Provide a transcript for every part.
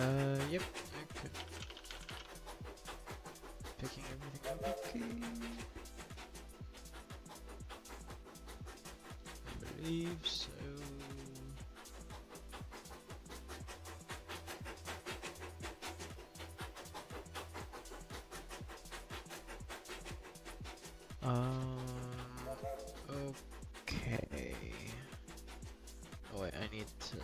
Yep. Okay. Picking everything up. Okay. I believe so. Okay. Oh wait, I need to...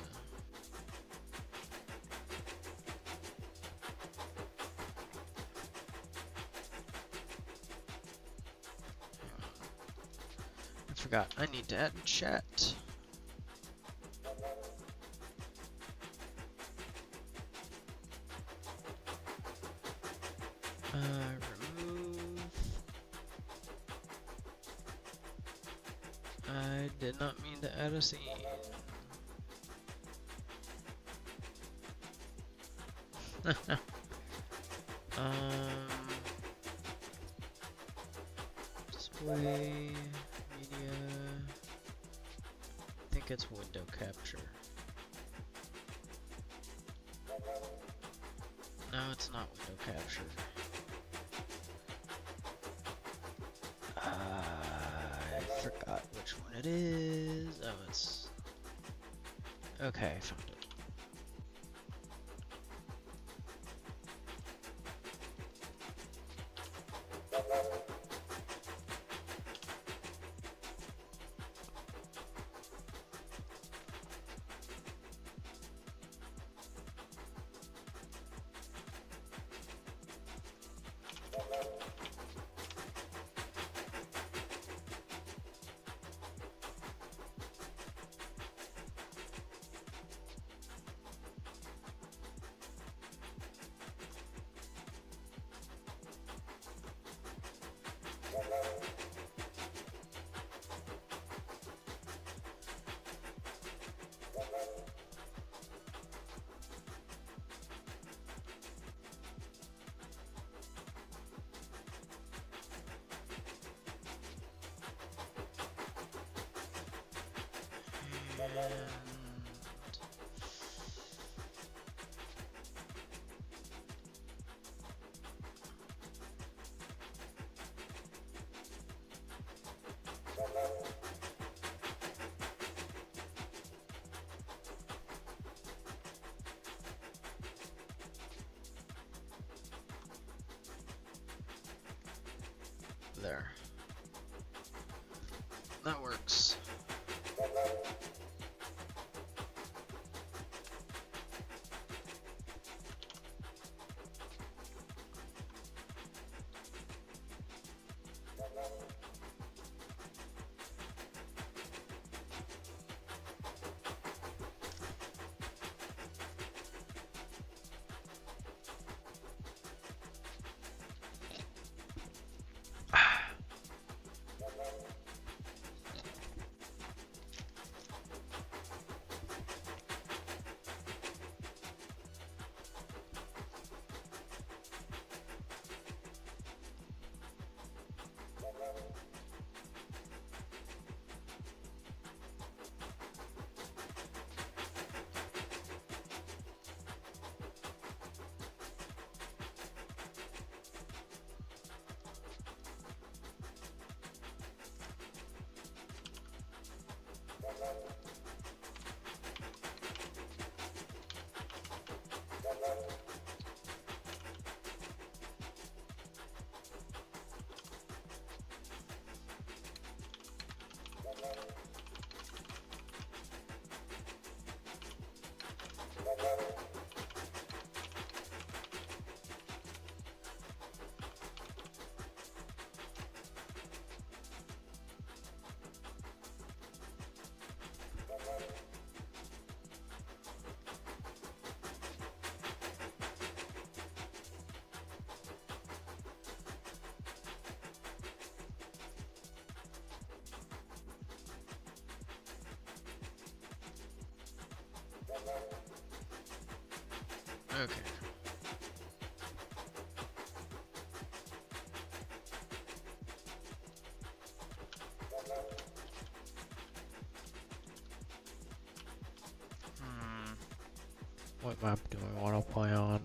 I forgot, I need to add chat. Remove. I did not mean to add a scene. Display, media, I think it's window capture. No, it's not window capture. I forgot which one it is. Oh, it's... Okay, I found it. And there. That works. Okay. What map do I want to play on?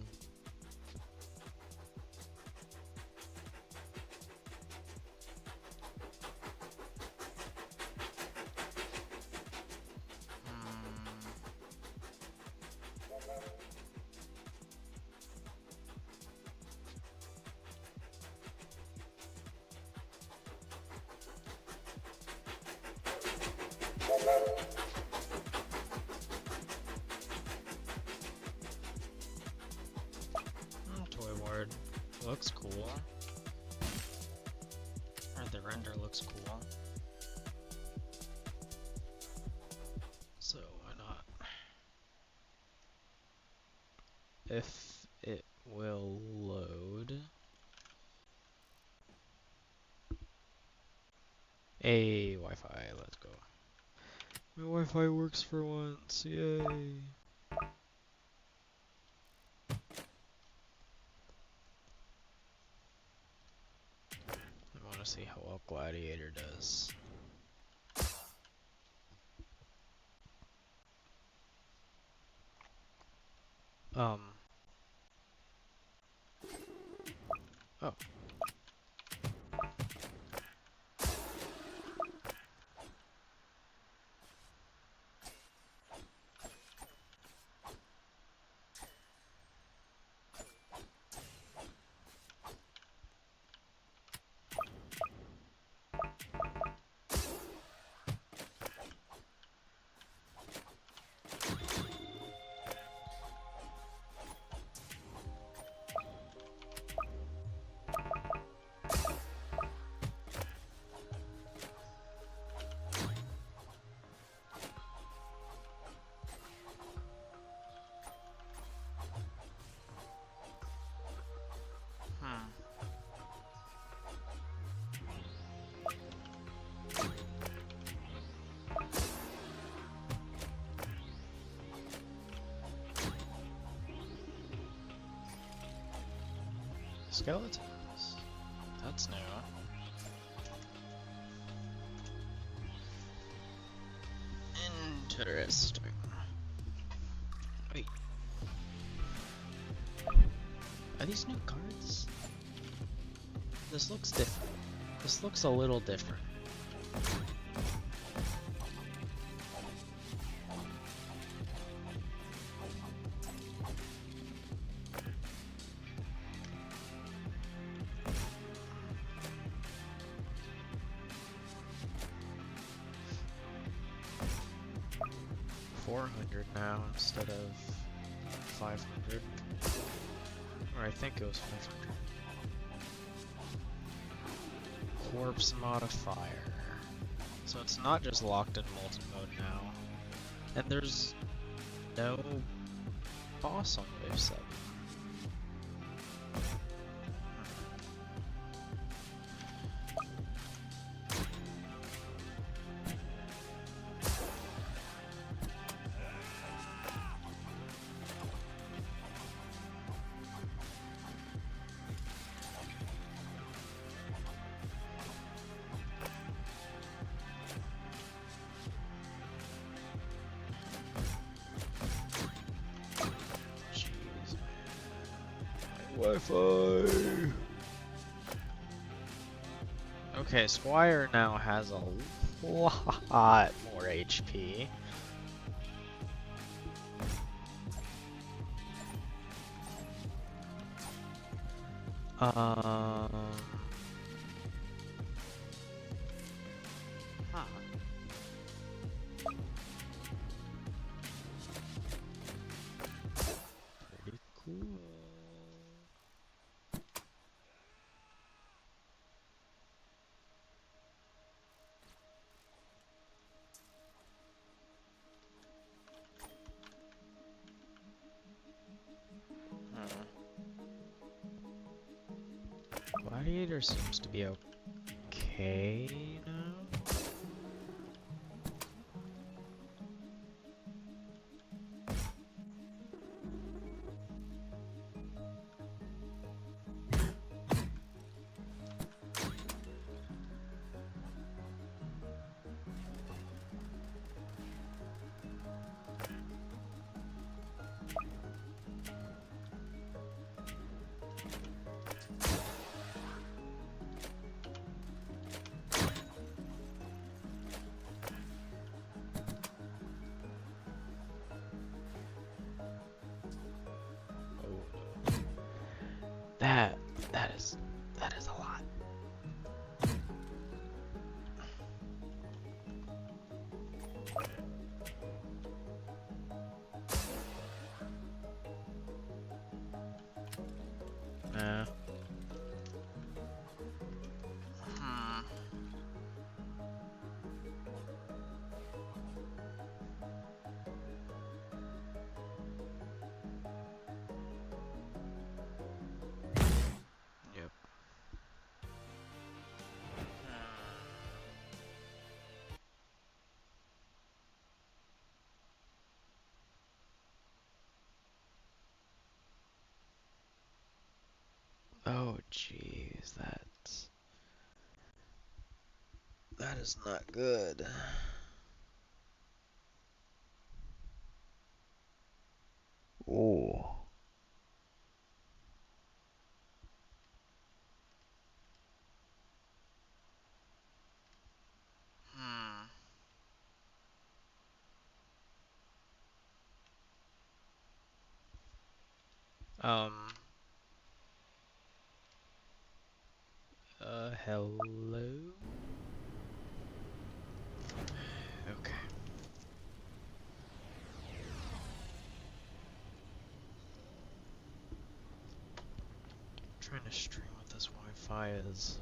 Toy Ward looks cool. Or the render looks cool. So why not? If it will load. Hey, Wi-Fi, let's go. My Wi-Fi works for once, yay! I want to see how well Gladiator does. Oh. Skeletons. That's new. Interesting. Wait. Are these new cards? This looks different. This looks a little different. Now instead of 500, or I think it was 500. Corpse modifier. So it's not just locked in multi-mode now, and there's no boss on wave 7. Wi-Fi. Okay, Squire now has a lot more HP. Huh. Pretty cool. Gladiator seems to be okay now. That that is a lot. Nah. Yep. Oh jeez, that is not good. Oh. Hmm. Um. Hello? Okay. Trying to stream with this Wi-Fi is.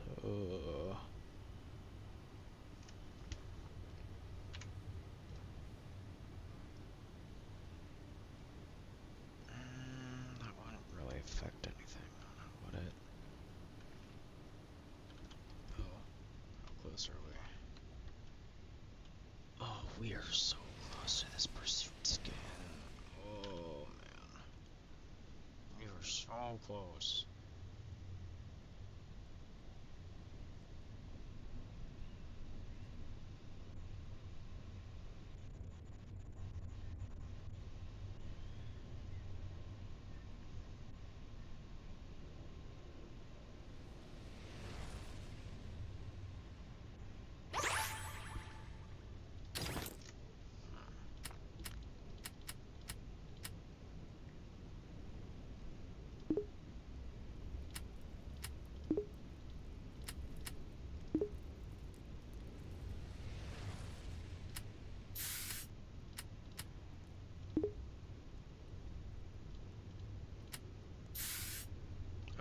That wouldn't really affect anything, would it? Oh, how close are we? Oh, we are so close to this pursuit skin. Oh man, we are so close.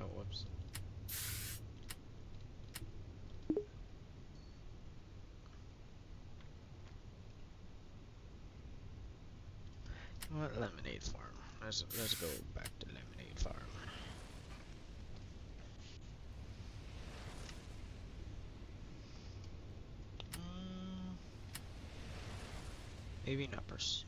Oh, whoops. What lemonade farm? Let's go back to lemonade farm. Maybe not pursuit.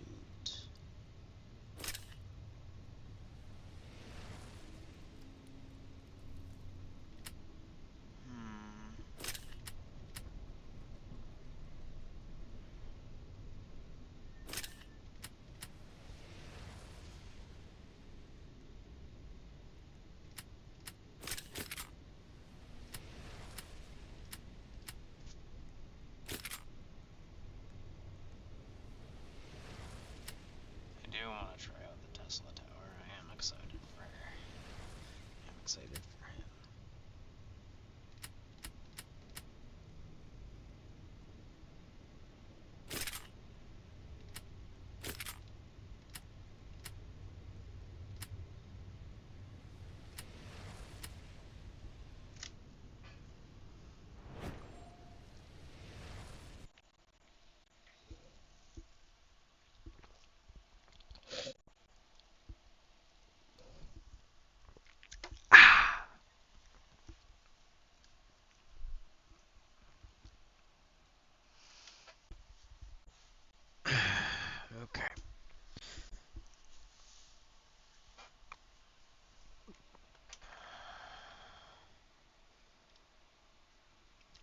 I do want to try out the Tesla Tower. I am excited for her. I'm excited for him. Okay.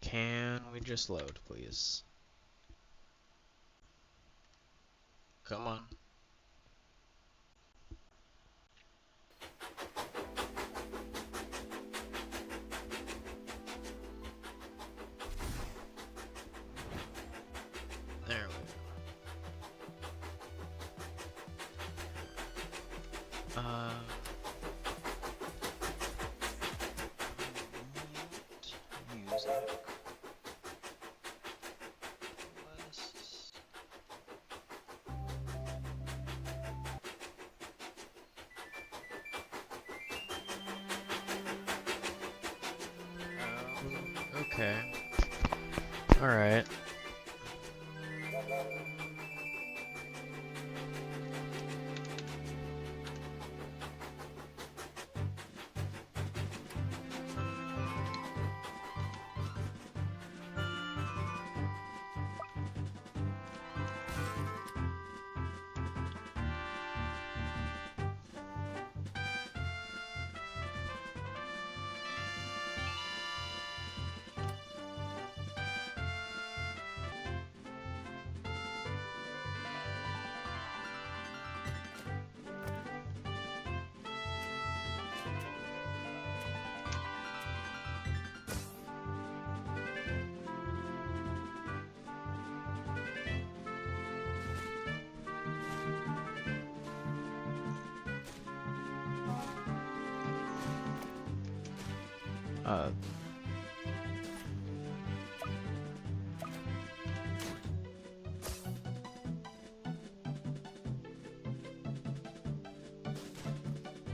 Can we just load, please? Come on. There we go. music. Lists. Okay. Alright.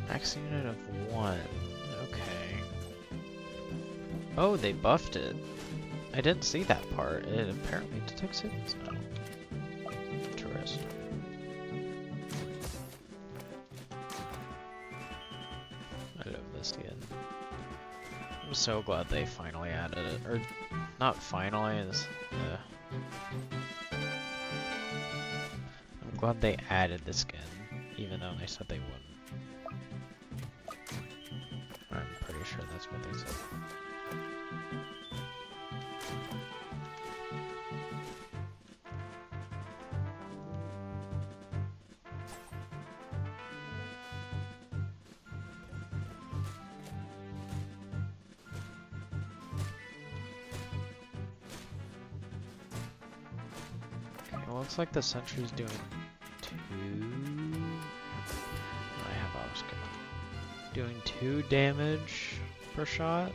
Max unit of 1. Okay. Oh, they buffed it. I didn't see that part. It apparently detects hits now. Interesting. I love this skin. I'm so glad they finally added it. Or, not finally, I'm glad they added the skin, even though they said they wouldn't. I'm pretty sure that's what they said. Okay, it looks like the sentry's doing 2... I have Oscar. Doing 2 damage per shot.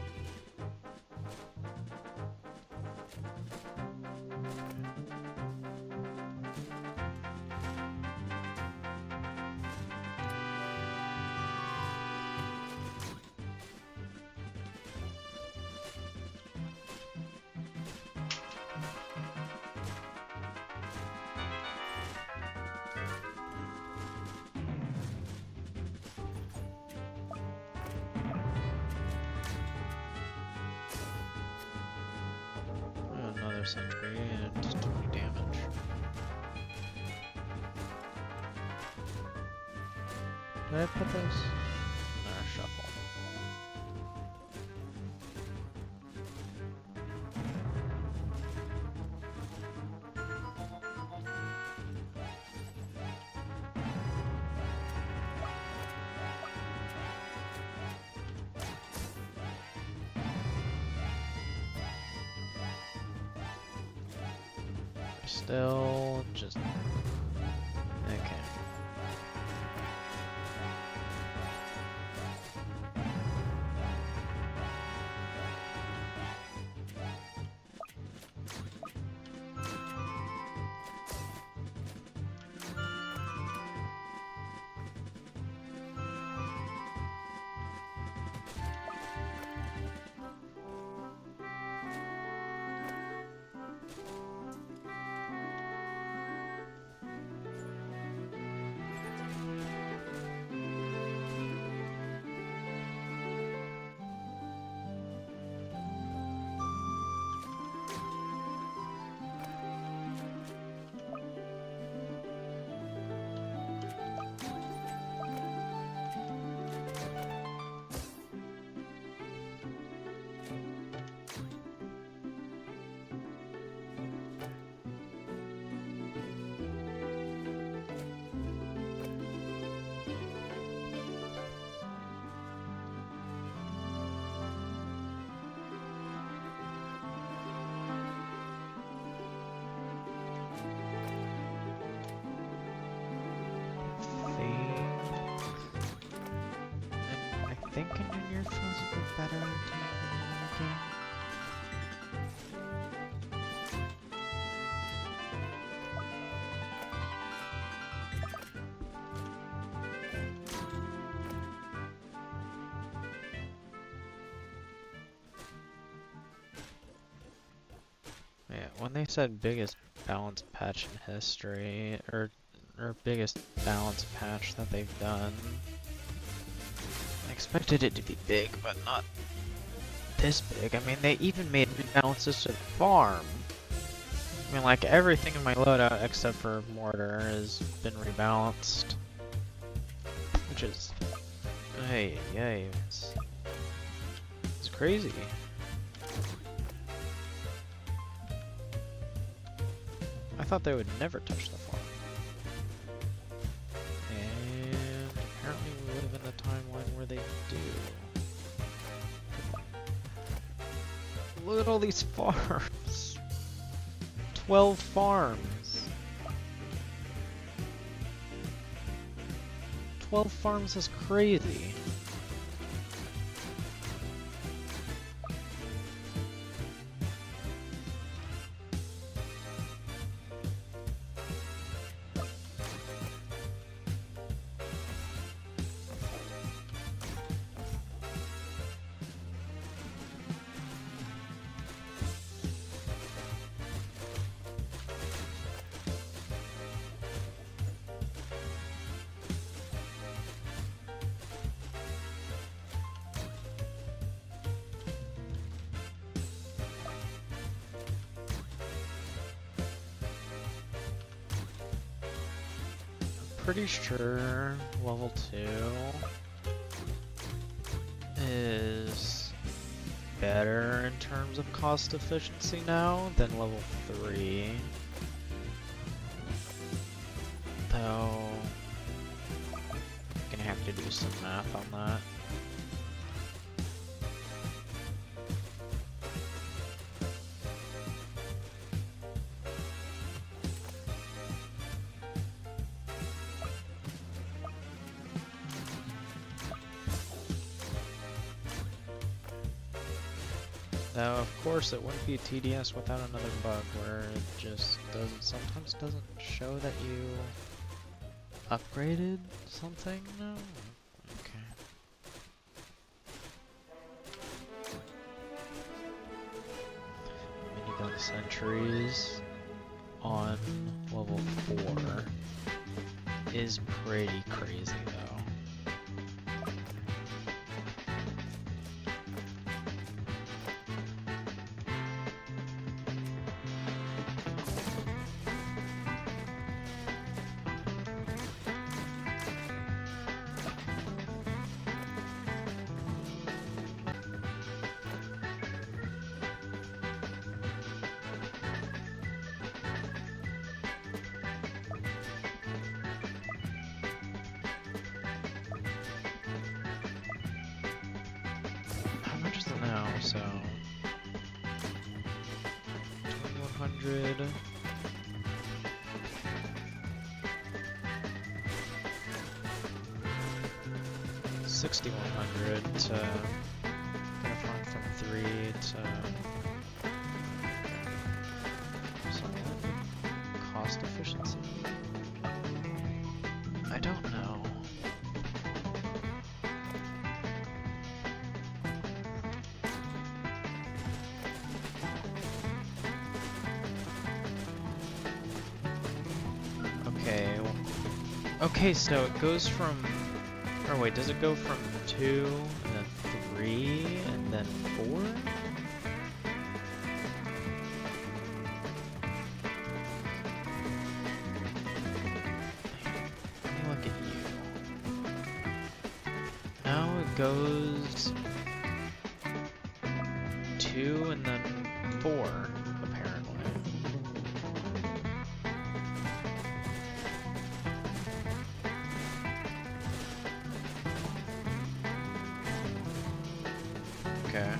Another sentry and 20 damage. Did I put those? Shuffle. Still just okay. I think engineer feels a bit better to the game. when they said biggest balance patch in history, or biggest balance patch that they've done, I expected it to be big, but not this big. I mean, they even made rebalances to the farm. I mean, like, everything in my loadout except for mortar has been rebalanced. Which is... Hey, it's crazy. I thought they would never touch the farm. And apparently we live in a timeline where they do. Look at all these farms! 12 farms! 12 farms is crazy. Pretty sure level 2 is better in terms of cost efficiency now than level 3. Though, I'm gonna have to do some math on that. Now, of course, it wouldn't be TDS without another bug where it just sometimes doesn't show that you upgraded something. No? Okay. Minigun sentries on level 4 is pretty crazy though. So 2100 6100 to gonna farm from 3 to somewhat cost efficiency. I don't know. Okay, so it goes from, or wait, does it go from 2, and then 3, and then 4? Let me look at you. Now it goes 2, and then 4. Okay.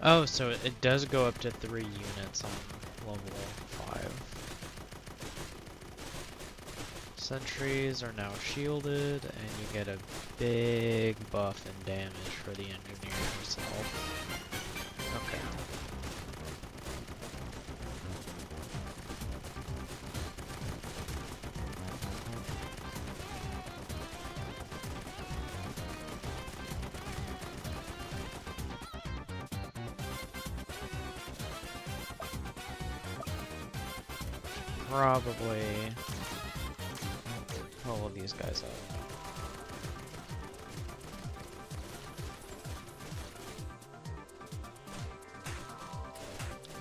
Oh, so it does go up to 3 units on level 5. Sentries are now shielded, and you get a big buff in damage for the engineer himself. Okay. Probably all of these guys up.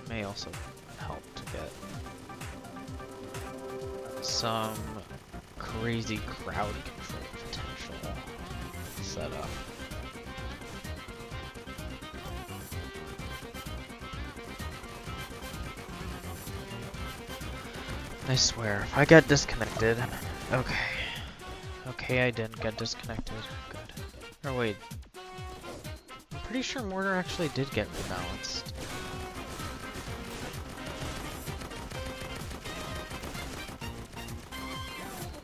May also help to get some crazy crowd control potential set up. I swear, if I get disconnected... Okay. Okay, I didn't get disconnected. Good. Or wait. I'm pretty sure Mortar actually did get rebalanced.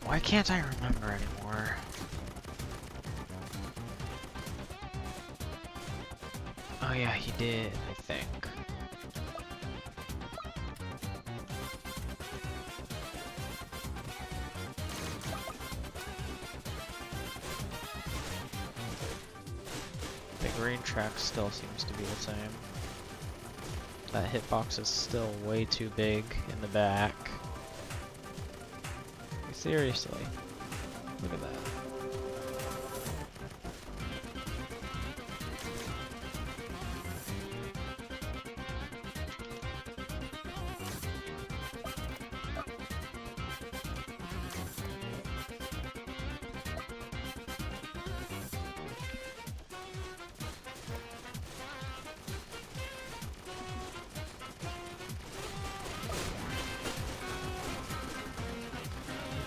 Why can't I remember anymore? Oh yeah, he did, I think. The green track still seems to be the same. That hitbox is still way too big in the back. Seriously. Look at that.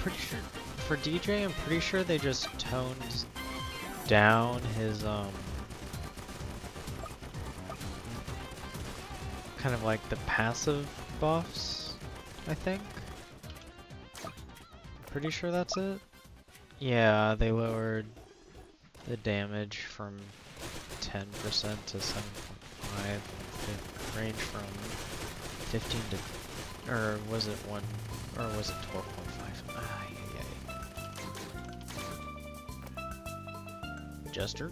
Pretty sure for DJ, I'm pretty sure they just toned down his kind of like the passive buffs, I think. Pretty sure that's it. Yeah, they lowered the damage from 10% to 7.5, range from 15 to, or was it 1, or was it 12.5? Jester.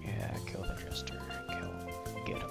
Yeah, kill the Jester. Get him.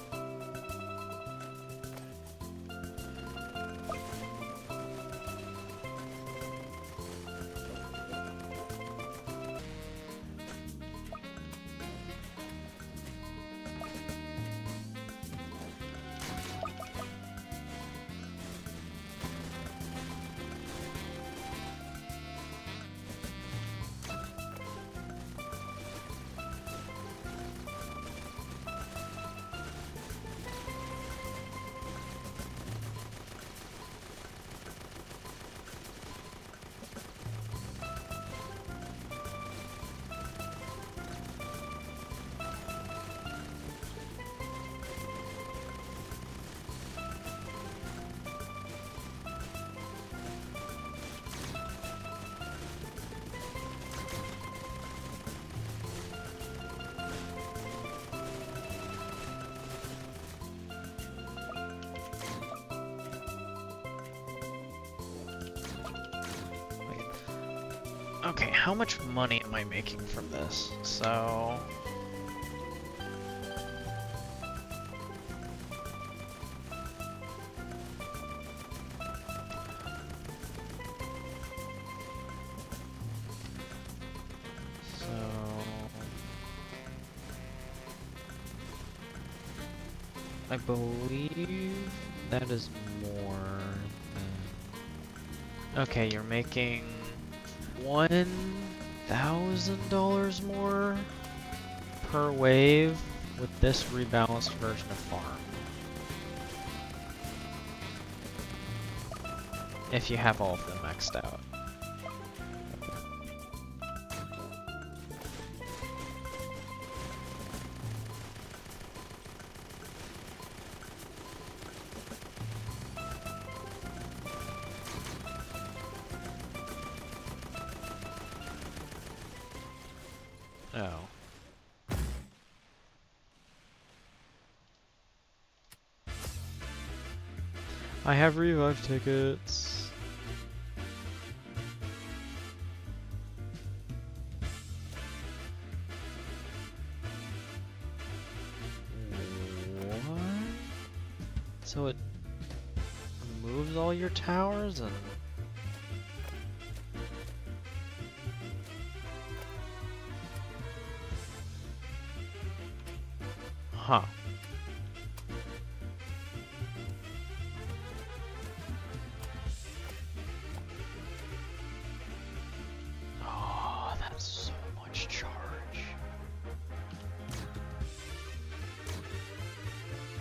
Okay, how much money am I making from this? So... I believe that is more than... Okay, you're making $1,000 more per wave with this rebalanced version of Farm. If you have all of them maxed out. Oh. I have revive tickets. What? So it moves all your towers and... Huh. Oh, that's so much charge.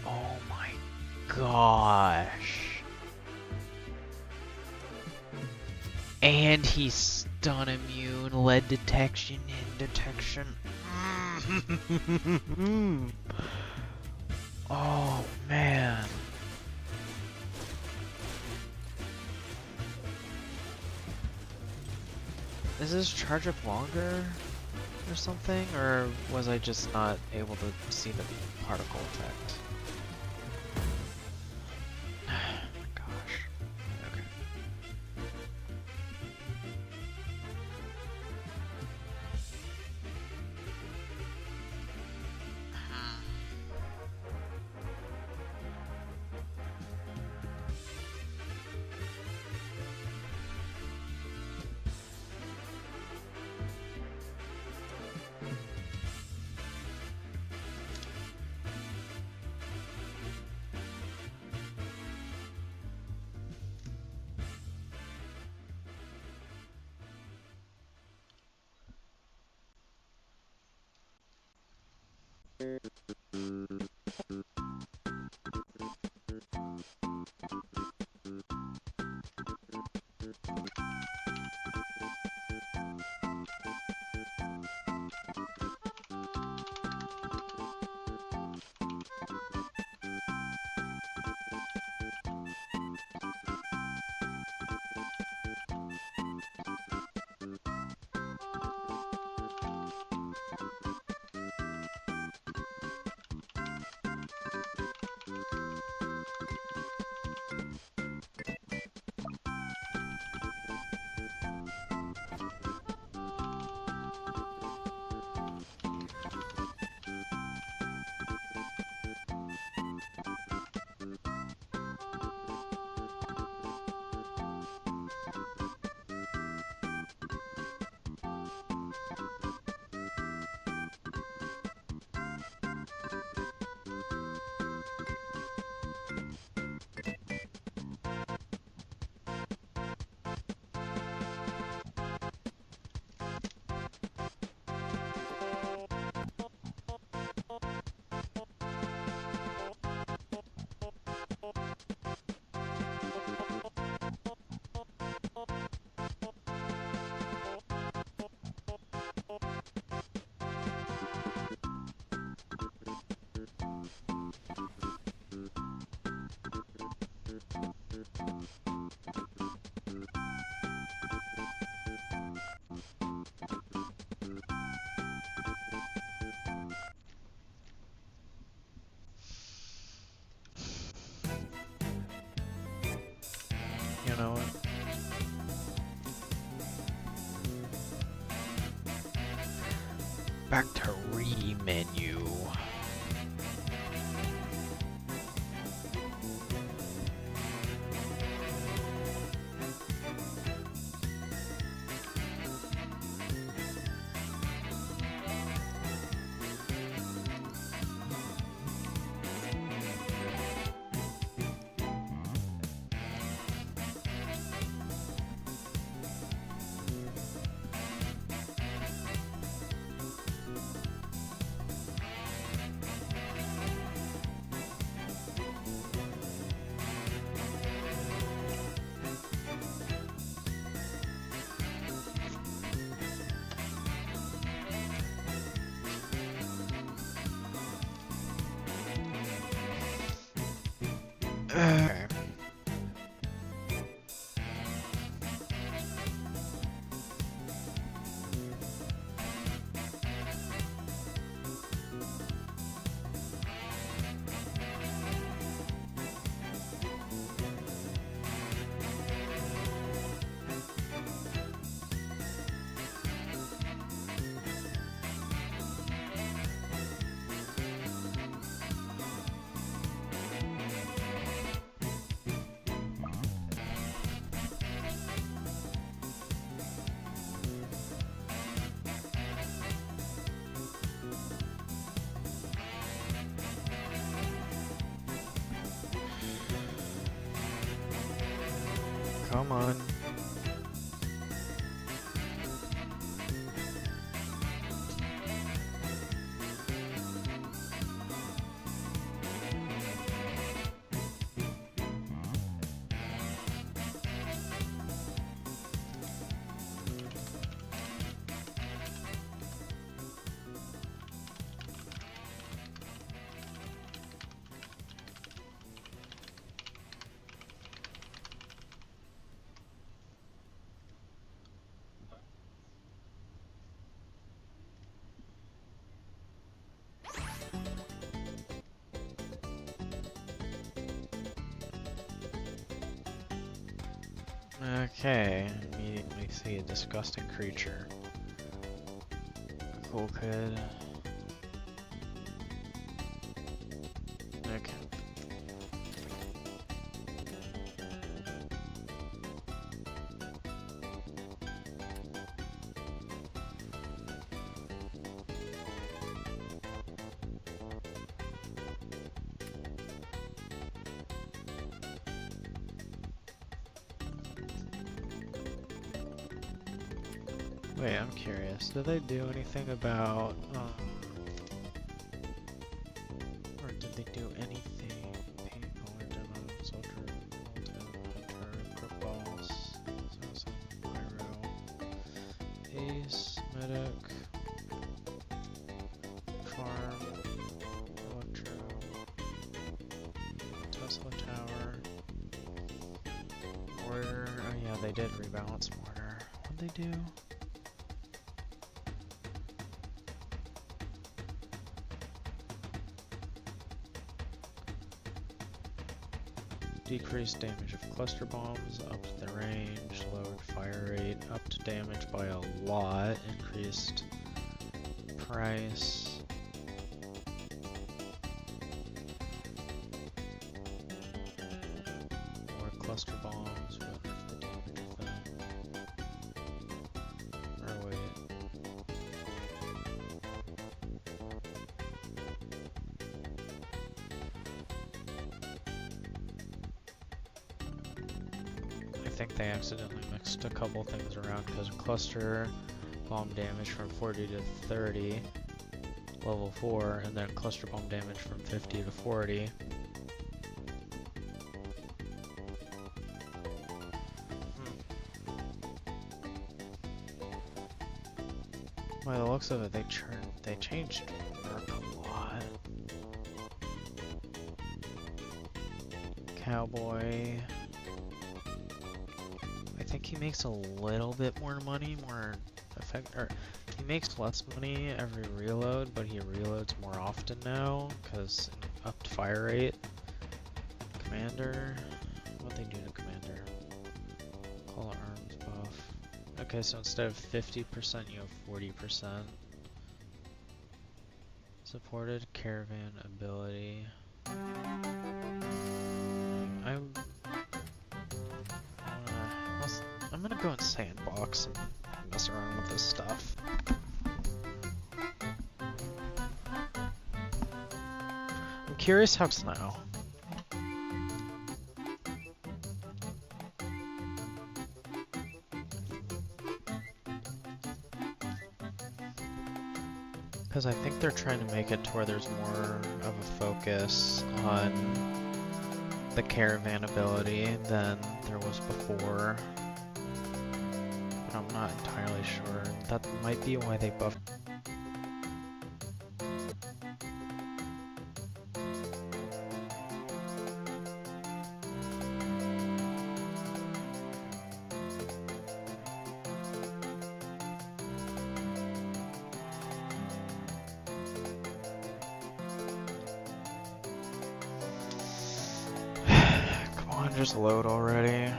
Oh my gosh. And he's stun immune, lead detection, and detection. Oh man. Is this charge up longer or something? Or was I just not able to see the particle effect? Gosh. Okay. You know what? Back to re-menu. Okay. Come on. Okay, immediately see a disgusting creature. Cool kid. Okay. Wait, I'm curious. Do they do anything about, or did they do anything? Paintballer, demo, soldier, hunter, quick boss, assassin, pyro, ace, medic, farm, electro, Tesla tower, warrior. Oh yeah, they did rebalance mortar. What'd they do? Decreased damage of cluster bombs, upped the range, lowered fire rate, upped damage by a lot, increased price. More cluster bombs, but nerf the damage of them. Or wait. I think they accidentally mixed a couple things around because cluster bomb damage from 40 to 30, level 4, and then cluster bomb damage from 50 to 40. By the looks of it, they changed Merc a lot. Cowboy. I think he makes a little bit more money, more effect, or he makes less money every reload, but he reloads more often now because upped fire rate. Commander, what they do to Commander? Call arms buff. Okay, so instead of 50%, you have 40%. Supported caravan ability. I'm gonna go in sandbox and mess around with this stuff. I'm curious how it's now. Because I think they're trying to make it to where there's more of a focus on the caravan ability than there was before. But I'm not entirely sure. That might be why they buffed. just load already?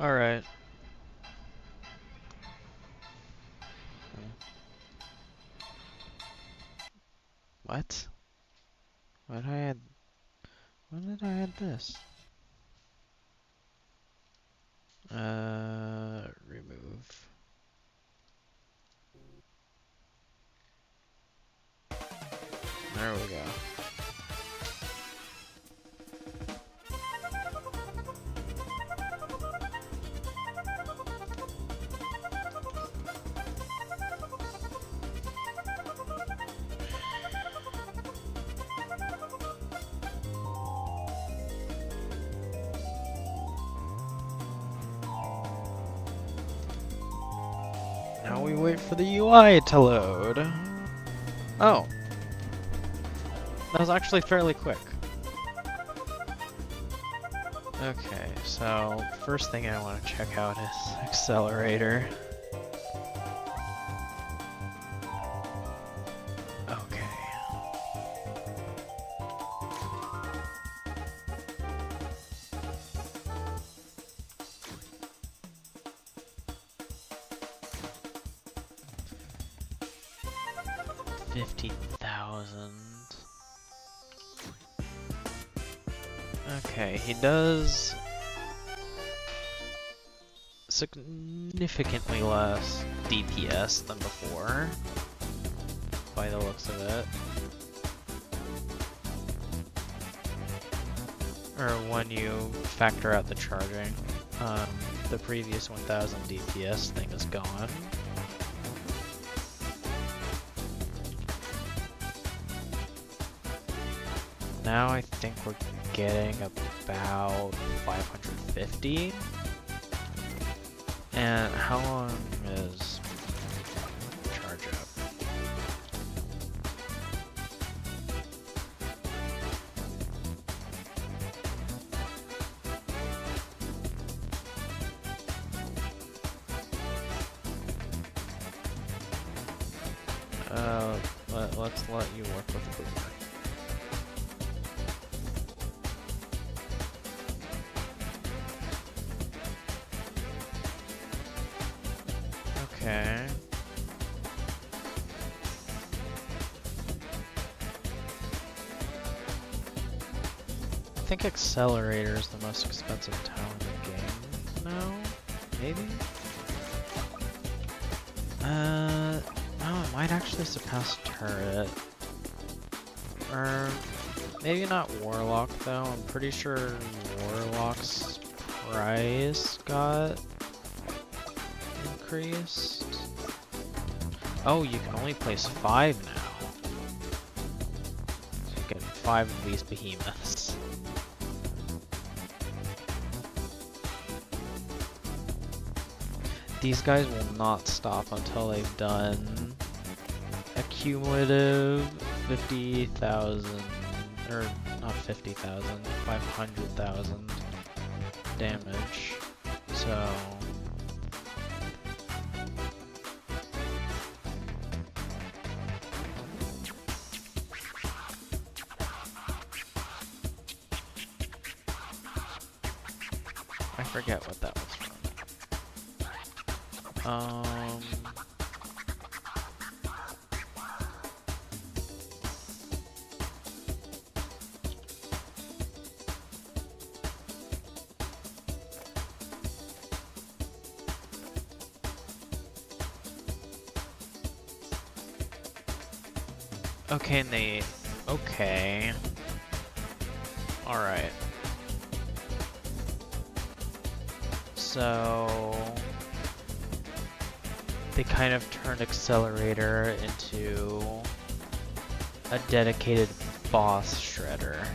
Alright. What? Why did I add... When did I add this? Remove. There we go. Now we wait for the UI to load. Oh. That was actually fairly quick. Okay, so first thing I want to check out is accelerator. Okay. $50,000. Okay, he does significantly less DPS than before, by the looks of it. Or when you factor out the charging, the previous 1000 DPS thing is gone. Now I think we're getting about 550. And how long is charge up? Let's let you work with the boomer. Okay. I think Accelerator is the most expensive talent in the game now? Maybe? No, it might actually surpass Turret. Or maybe not Warlock though. I'm pretty sure Warlock's price got increased. Oh, you can only place 5 now. So you get 5 of these behemoths. These guys will not stop until they've done a cumulative 50,000, or not 50,000, 500,000 damage. So I forget what that was from. Okay, and they... Okay. Alright. So they kind of turned Accelerator into a dedicated boss shredder.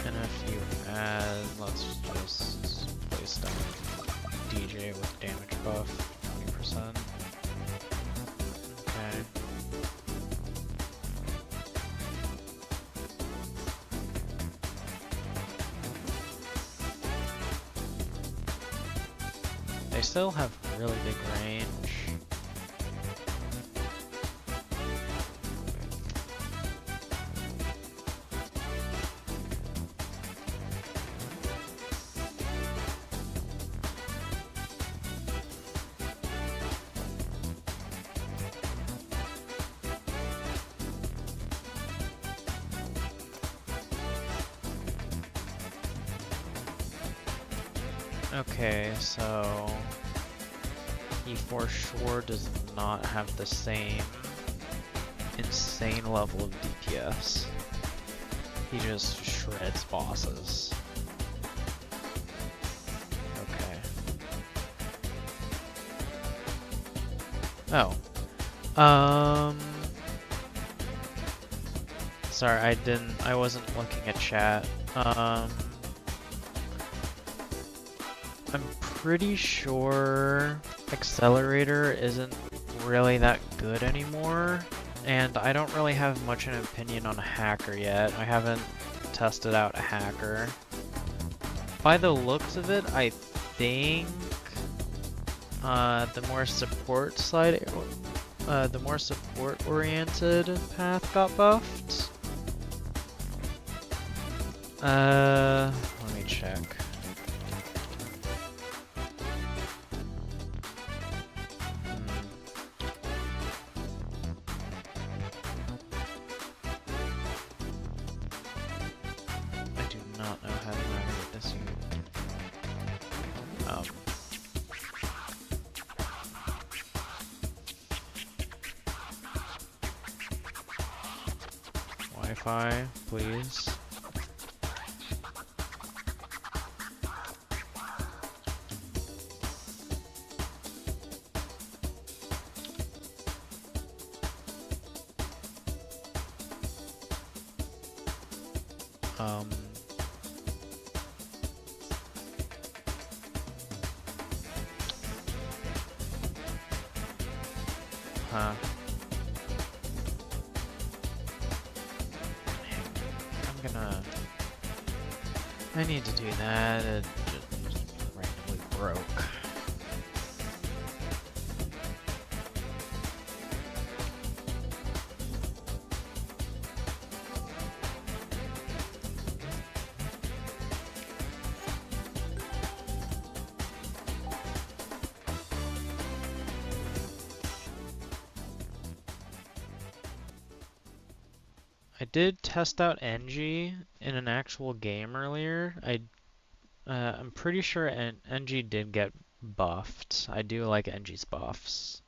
And if you add, let's just place down DJ with damage buff, 20%. Okay. They still have really big range. Okay, so he for sure does not have the same insane level of DPS. He just shreds bosses. Okay. Oh. Sorry, I wasn't looking at chat. I'm pretty sure Accelerator isn't really that good anymore, and I don't really have much an opinion on a hacker yet. I haven't tested out a hacker. By the looks of it, I think the more support side, the more support-oriented path got buffed. Let me check. Wi-Fi, please. Huh. I need to do that. It just randomly broke. I did test out NG in an actual game earlier. I'm pretty sure NG did get buffed. I do like NG's buffs.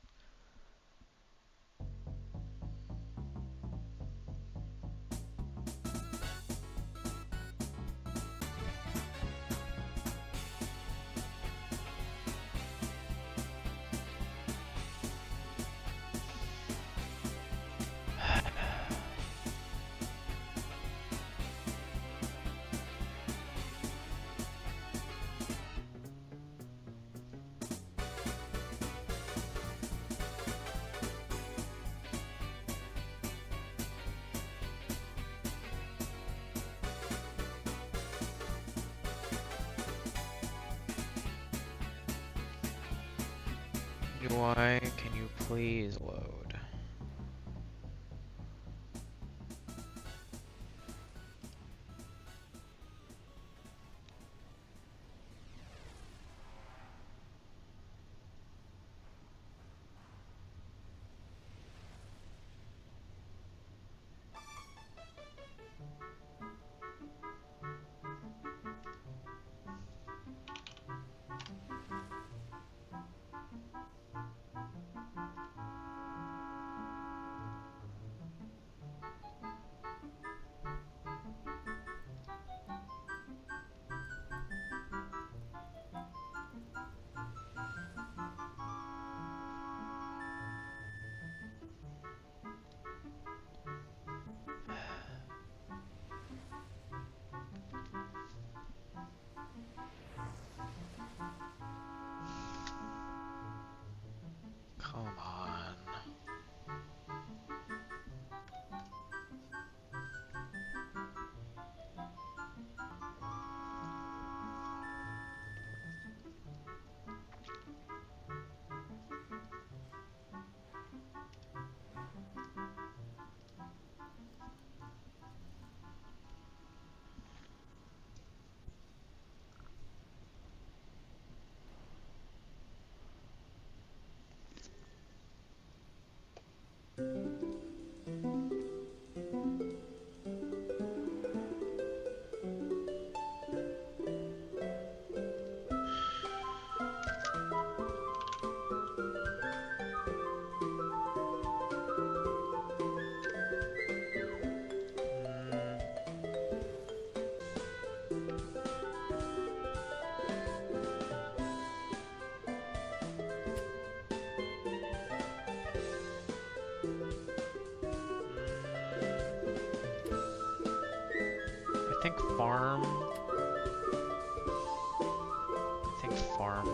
UI, can you please load? think farm. I think farm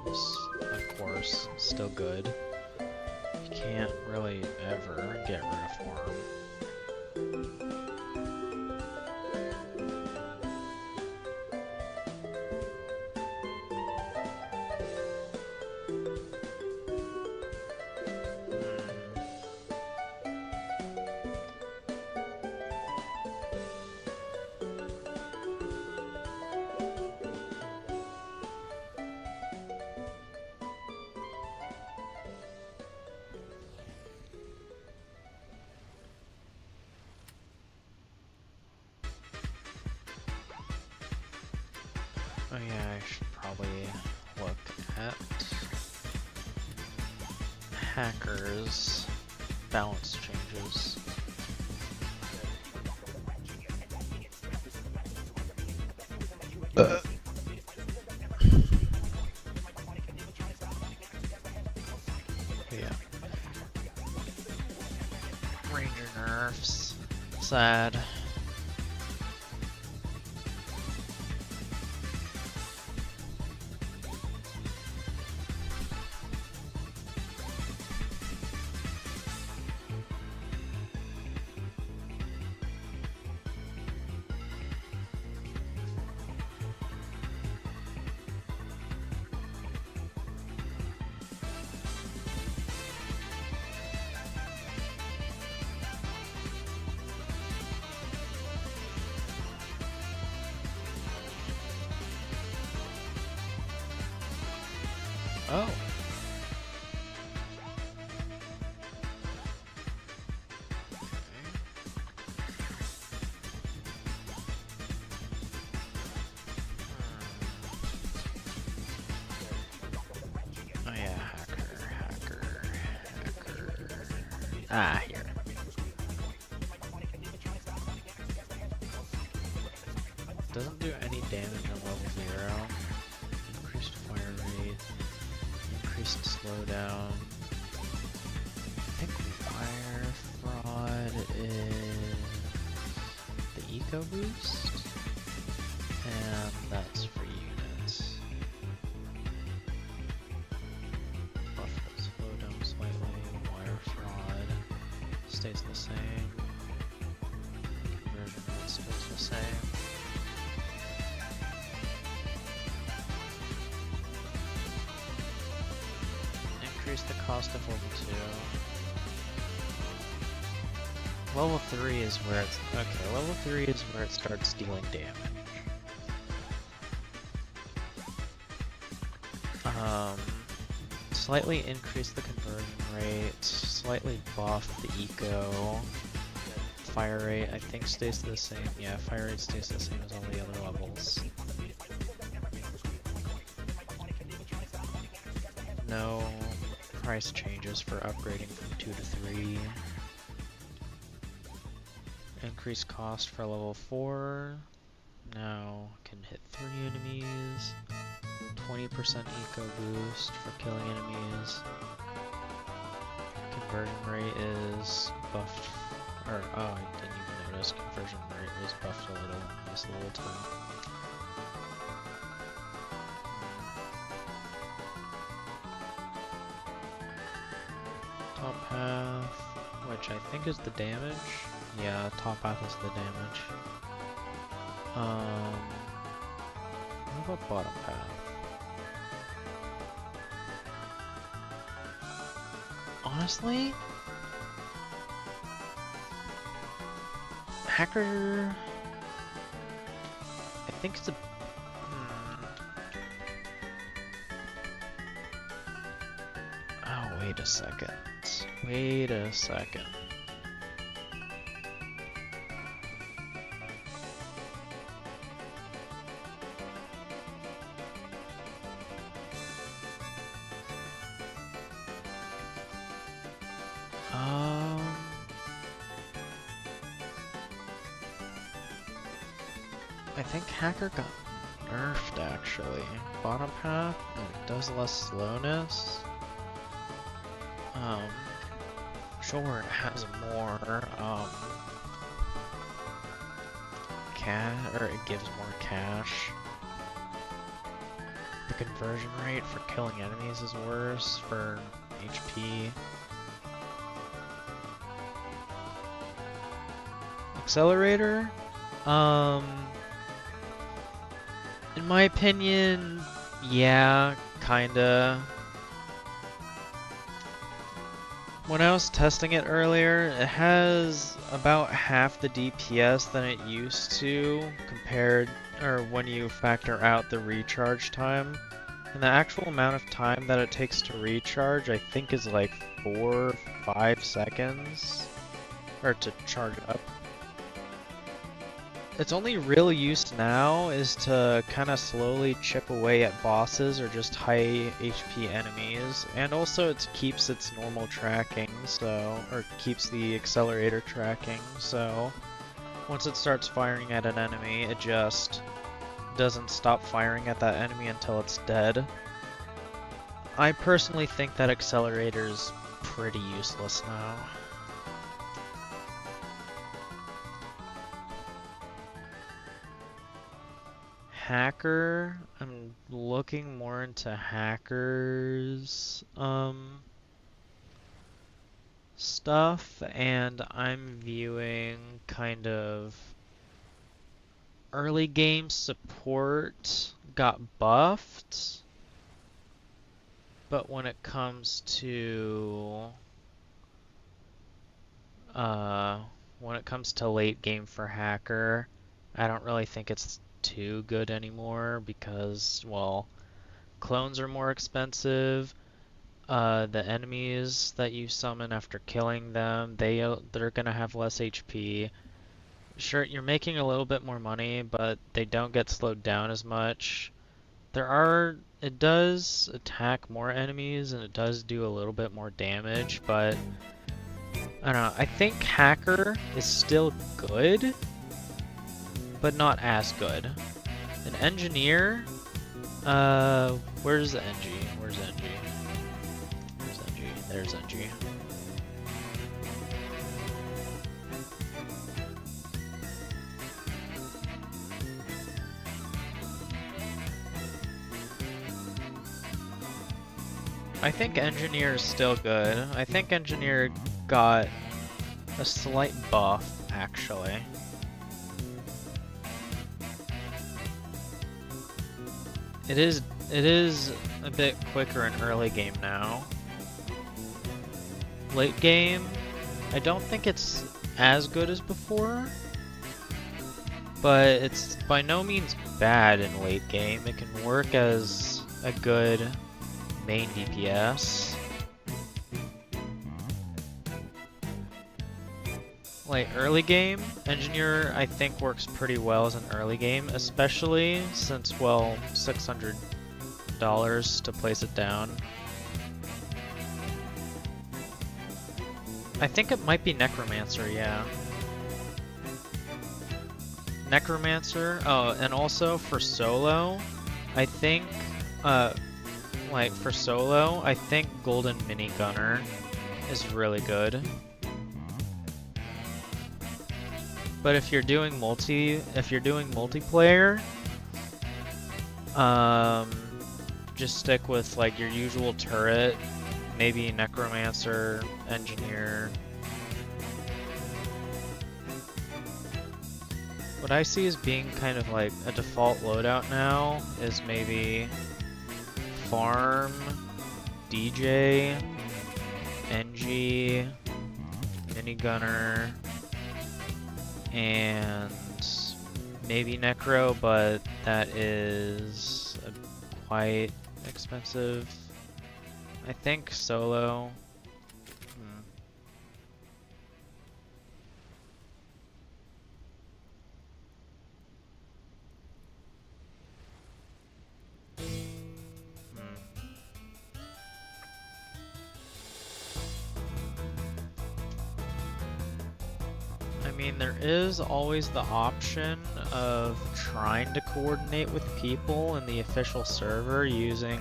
is, of course, still good. You can't really ever get rid of farm. Oh yeah, I should probably look at hackers' balance changes. Yeah. Ranger nerfs. Sad. Oh. Oh yeah, hacker. Ah, here. Doesn't do any damage on level 0. Increased fire rate. Increased slowdown. I think wire fraud is the eco boost, and that's for units. Buff the slowdown slightly. Wire fraud stays the same. Conversion rate stays the same. Increase the cost of level 2. Level 3 is where it's... Okay, level 3 is where it starts dealing damage. Slightly increase the conversion rate, slightly buff the eco. Fire rate, I think, stays the same. Yeah, fire rate stays the same as all the other levels. No price changes for upgrading from 2 to 3. Increased cost for level 4. Now can hit 3 enemies. 20% eco boost for killing enemies. Conversion rate is buffed. Or, oh, I didn't even notice. Conversion rate was buffed a little in this level 2. Top path, which I think is the damage. Yeah, top path is the damage. What about bottom path? Honestly, hacker, I think it's a... Oh, wait a second. Wait a second. I think hacker got nerfed actually. Bottom path, it does less slowness. Sure, it has more cash, or it gives more cash. The conversion rate for killing enemies is worse for HP. Accelerator? In my opinion, yeah, kinda. When I was testing it earlier, it has about half the DPS than it used to compared, or when you factor out the recharge time. And the actual amount of time that it takes to recharge, I think, is like 4 or 5 seconds, or to charge up. Its only real use now is to kind of slowly chip away at bosses or just high HP enemies, and also it keeps its normal tracking, so, or keeps the accelerator tracking, so once it starts firing at an enemy, it just doesn't stop firing at that enemy until it's dead. I personally think that accelerator is pretty useless now. Hacker, I'm looking more into hackers stuff, and I'm viewing kind of early game support got buffed, but when it comes to late game for hacker, I don't really think it's too good anymore because, well, clones are more expensive. The enemies that you summon after killing them, they're gonna have less HP. Sure, you're making a little bit more money, but they don't get slowed down as much. It does attack more enemies and it does do a little bit more damage, but I don't know. I think hacker is still good, but not as good. An engineer, where's NG? Where's NG? Where's NG? There's NG. I think engineer is still good. I think engineer got a slight buff, actually. It is a bit quicker in early game now. Late game, I don't think it's as good as before, but it's by no means bad in late game. It can work as a good main DPS. Like early game, engineer I think works pretty well as an early game, especially since, well, $600 to place it down. I think it might be Necromancer, yeah. Necromancer, oh, and also for solo, I think, like for solo, I think Golden Minigunner is really good. But if you're doing multiplayer, just stick with like your usual turret, maybe Necromancer, Engineer. What I see as being kind of like a default loadout now is maybe Farm, DJ, NG, Minigunner, and maybe Necro, but that is quite expensive. I think solo. I mean, there is always the option of trying to coordinate with people in the official server using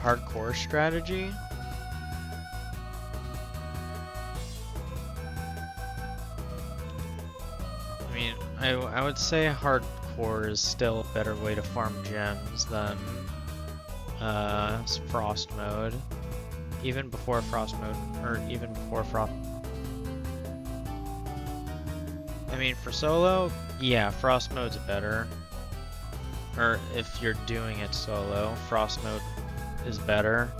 hardcore strategy. I would say hardcore is still a better way to farm gems than frost mode. Even before frost mode, or even before frost. I mean, for solo, yeah, frost mode's better. Or if you're doing it solo, frost mode is better.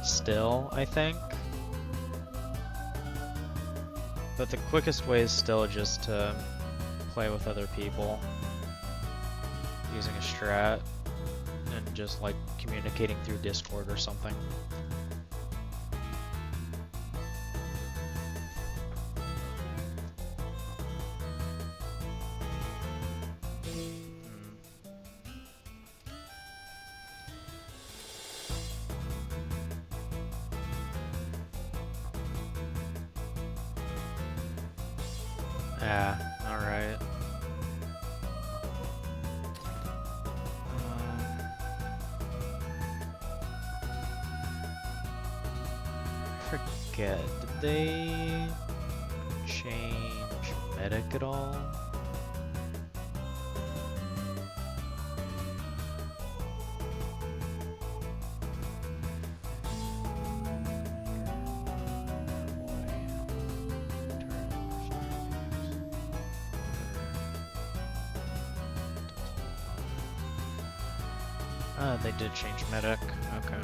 Still, I think. But the quickest way is still just to play with other people using a strat and just like communicating through Discord or something. Ah, alright. Forget, did they change medic at all? They did change medic. Okay.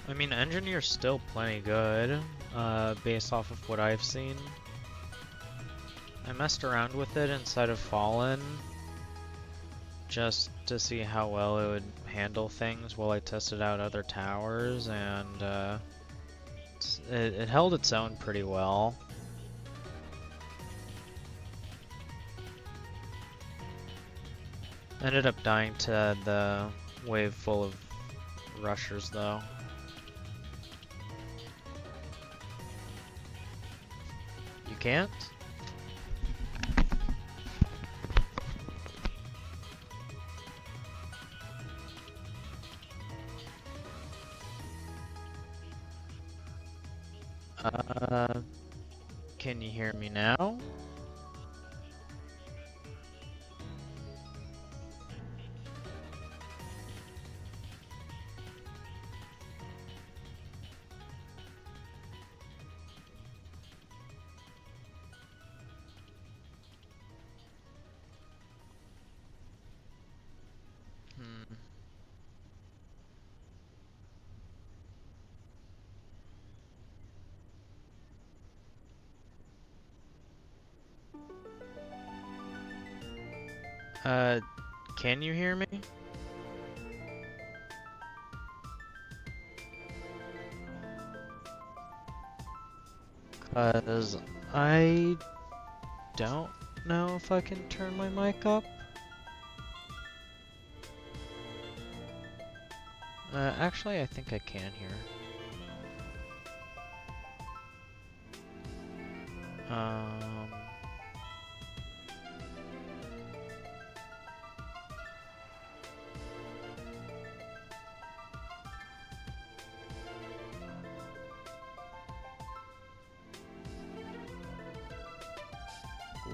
I mean, Engineer's still plenty good, based off of what I've seen. I messed around with it inside of Fallen, just to see how well it would handle things while I tested out other towers, and it held its own pretty well. Ended up dying to the wave full of rushers though. You can't? Can you hear me now? Can you hear me? Cause I don't know if I can turn my mic up. Actually, I think I can here.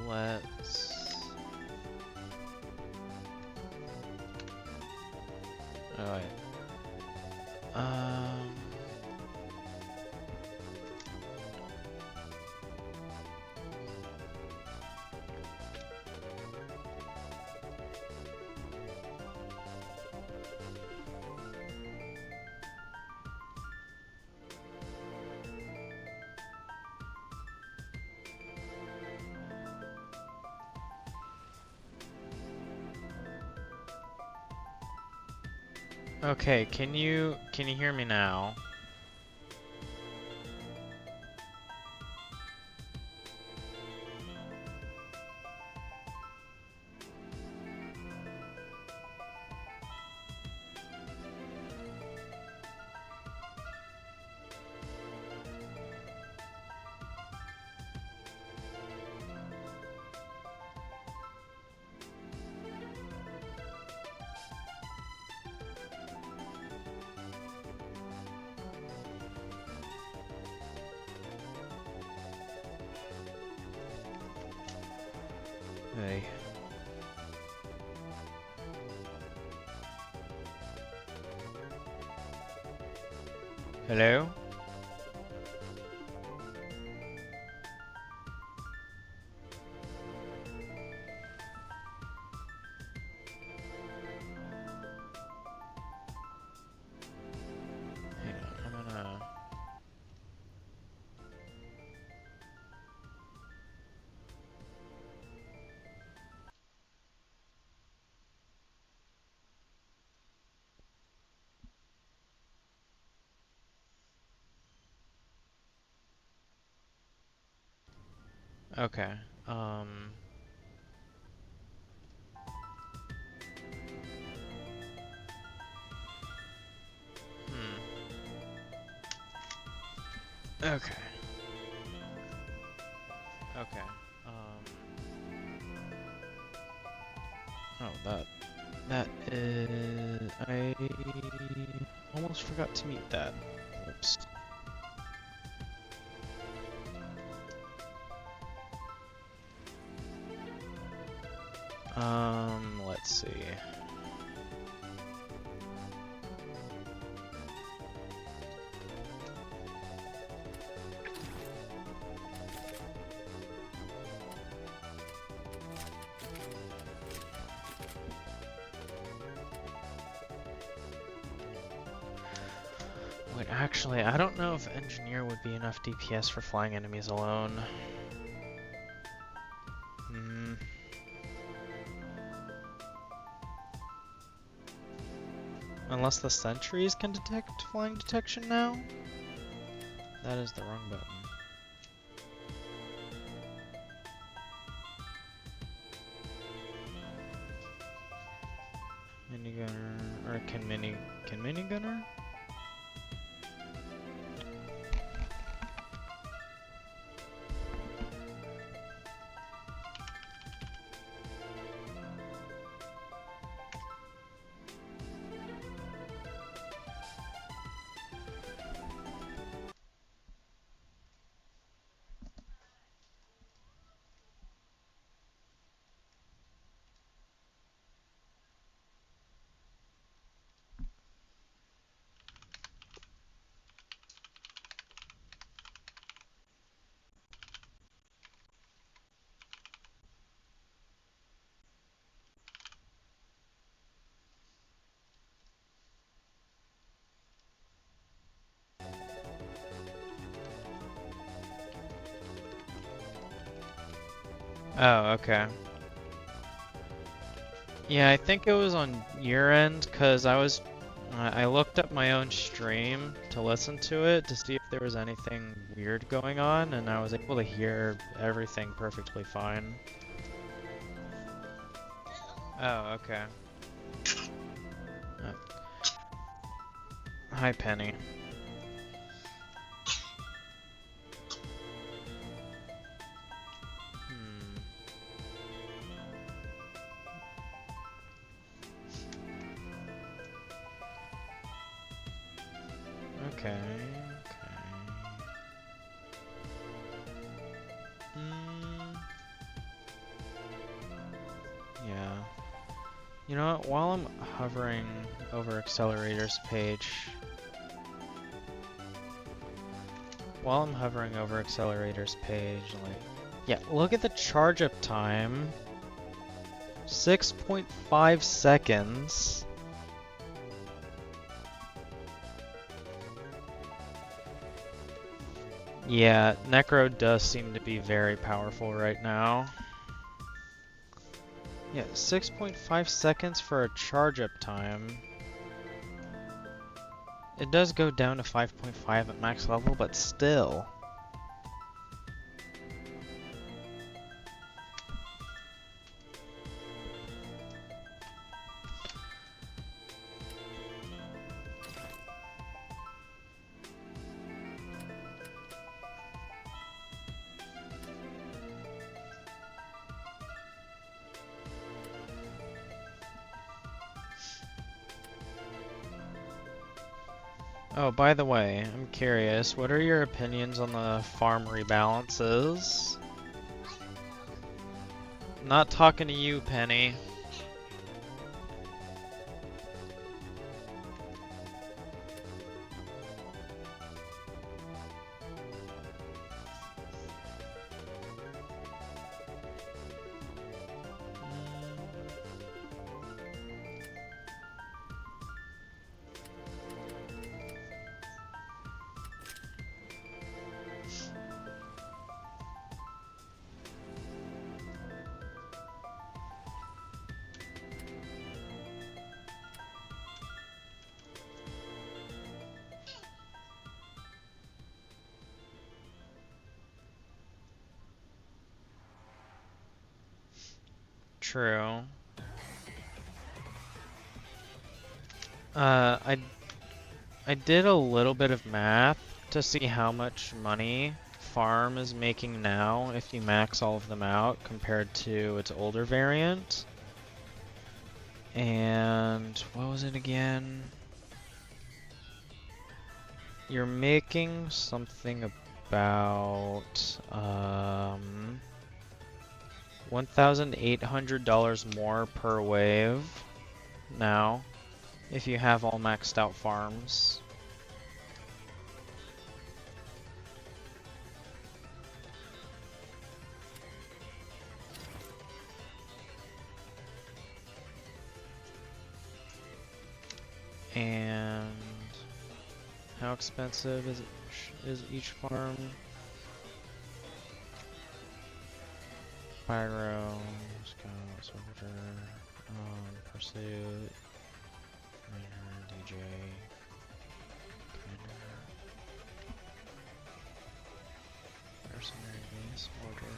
Let's... Oh, wait. Okay, can you hear me now? Hey. Hello? Hang on, I'm gonna... Okay, um... Okay. Okay, Oh, that is... I almost forgot to mute that. Oops. Let's see. Wait, actually, I don't know if Engineer would be enough DPS for flying enemies alone. Hmm. Unless the sentries can detect flying detection now? That is the wrong button. Minigunner, or can minigunner? Oh, okay. Yeah, I think it was on your end, because I looked up my own stream to listen to it to see if there was anything weird going on, and I was able to hear everything perfectly fine. Oh, okay. Uh, Hi, Penny. Hmm. Okay, okay. Yeah. You know what, while I'm hovering over Accelerator's page... like... Yeah, look at the charge up time. 6.5 seconds. Yeah, Necro does seem to be very powerful right now. Yeah, 6.5 seconds for a charge up time. It does go down to 5.5 at max level, but still. Oh, by the way, I'm curious, what are your opinions on the farm rebalances? Not talking to you, Penny. True. I did a little bit of math to see how much money farm is making now if you max all of them out compared to its older variant. And what was it again? You're making something about $1,800 more per wave now if you have all maxed out farms. And how expensive is each farm? Pyro, Scout, Soldier, Pursuit, Ranger, DJ, Commander, Mercenary Base, Order.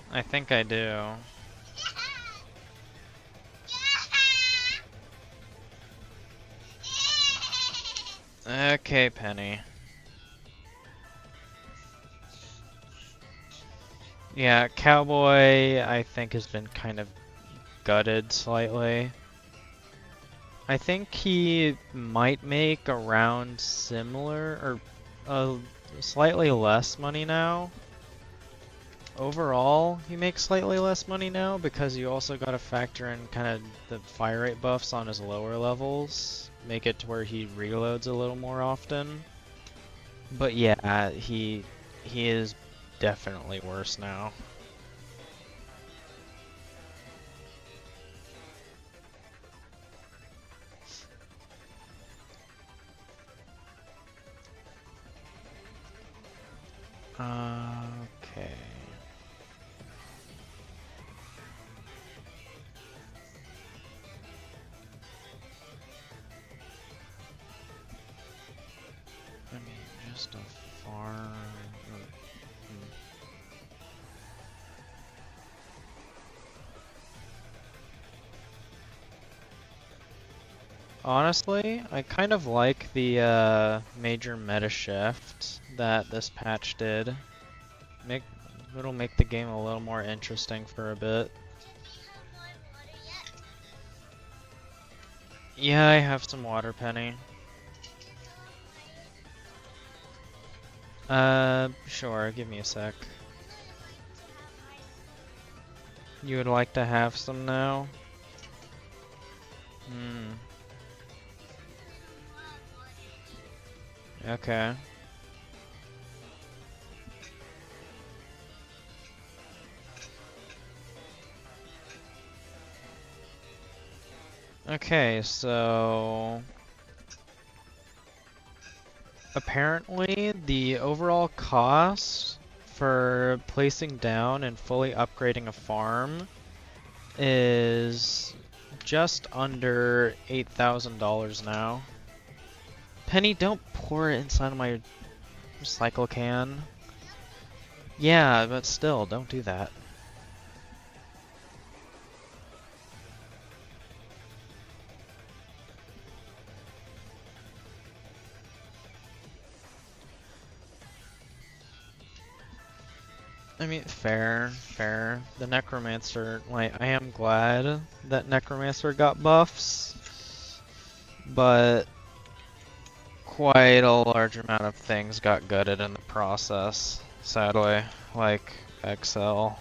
I think I do. Okay, Penny. Yeah, Cowboy, I think, has been kind of gutted slightly. I think he might make around similar, or slightly less money now. Overall, he makes slightly less money now because you also got to factor in kind of the fire rate buffs on his lower levels. Make it to where he reloads a little more often. But yeah, he is definitely worse now. Okay. I mean, just a farm. Honestly, I kind of like the major meta shift that this patch did. It'll make the game a little more interesting for a bit. Yeah, I have some water, Penny. Sure, give me a sec. You would like to have some now? Okay. Okay, so apparently the overall cost for placing down and fully upgrading a farm is just under $8,000 now. Penny, don't pour it inside of my recycle can. Yeah, but still, don't do that. I mean, fair. The Necromancer, like, I am glad that Necromancer got buffs, but quite a large amount of things got gutted in the process, sadly, like Excel.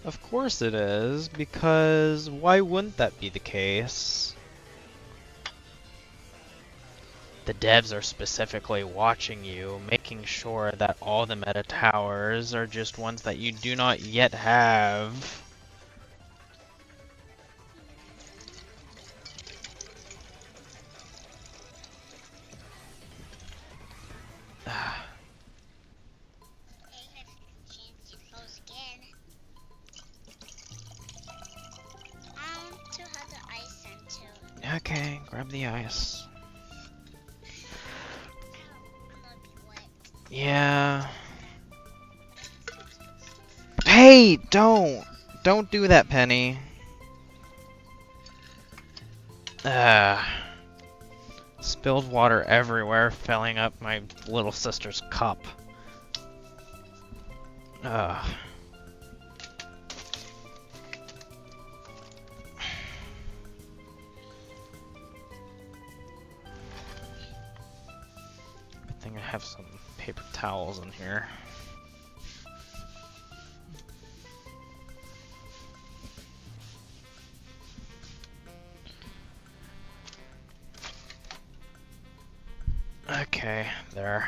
Of course it is, because why wouldn't that be the case? The devs are specifically watching you, making sure that all the meta towers are just ones that you do not yet have. Okay, grab the ice. Yeah. Hey, don't do that, Penny. Spilled water everywhere, filling up my little sister's cup. Ugh. Good thing I have some paper towels in here. Okay, there.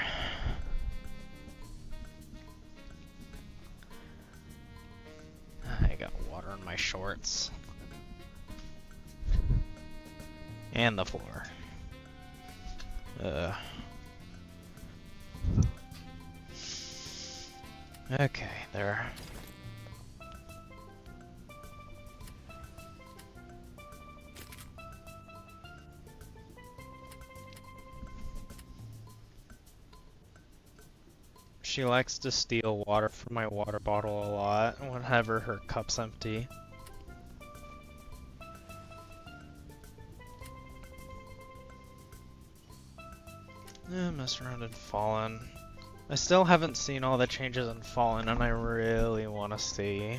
I got water in my shorts. And the floor. Okay, there. She likes to steal water from my water bottle a lot whenever her cup's empty. Mess around in Fallen. I still haven't seen all the changes in Fallen, and I really want to see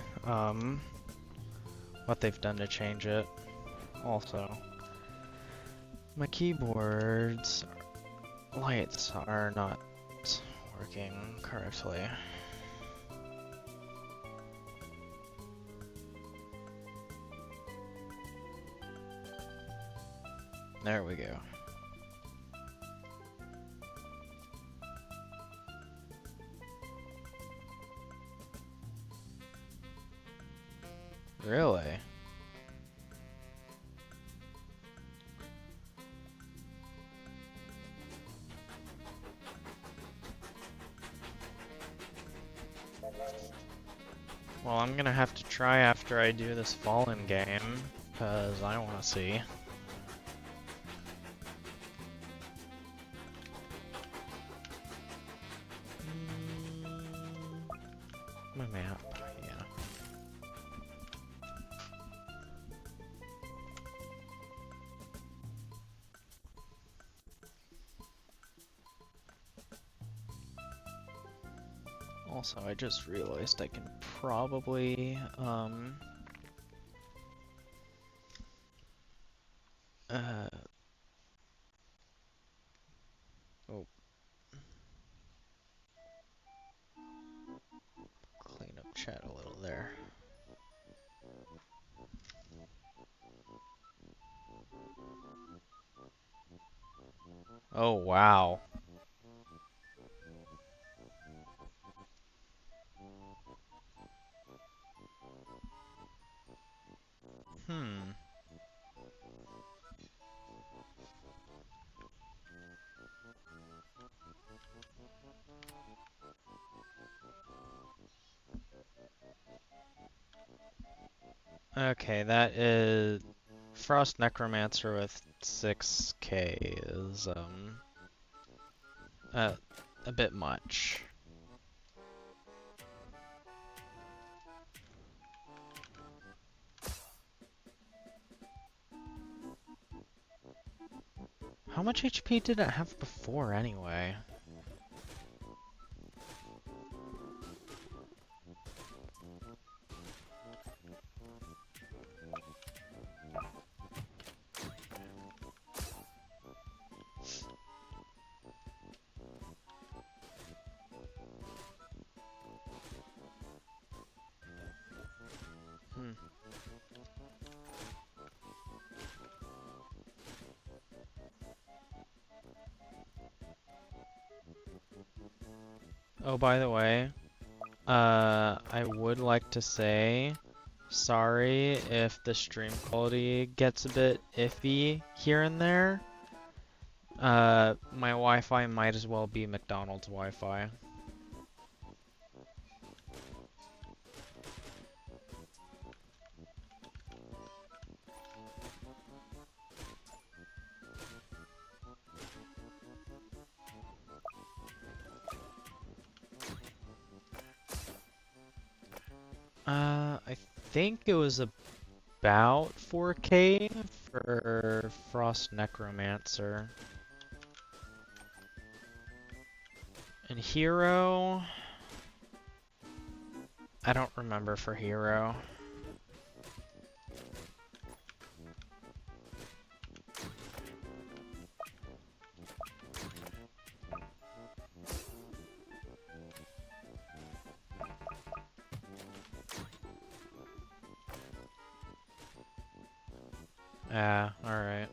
what they've done to change it. Also, my keyboard's lights are not working correctly. There we go. Really? Well, I'm gonna have to try after I do this Fallen game, because I want to see. My map, yeah. Also, I just realized I can probably, oh, clean up chat a little there. Oh, wow. Hmm. Okay, that is Frost Necromancer with 6k is uh, a bit much. How much HP did it have before anyway? Hmm. Oh, by the way, I would like to say sorry if the stream quality gets a bit iffy here and there. My Wi-Fi might as well be McDonald's Wi-Fi. I think it was about 4K for Frost Necromancer. And Hero, I don't remember for Hero. Ah, alright.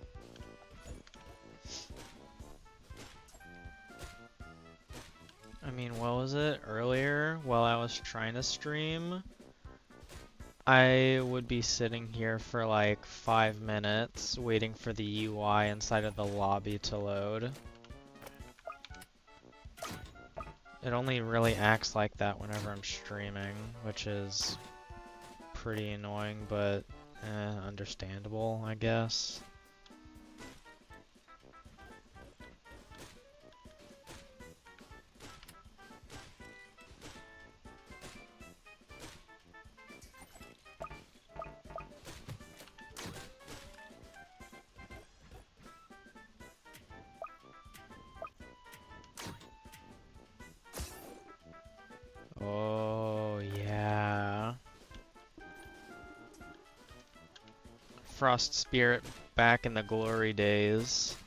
I mean, what was it? Earlier, while I was trying to stream, I would be sitting here for like 5 minutes waiting for the UI inside of the lobby to load. It only really acts like that whenever I'm streaming, which is pretty annoying, but understandable, I guess. Oh, yeah. Frost Spirit back in the glory days.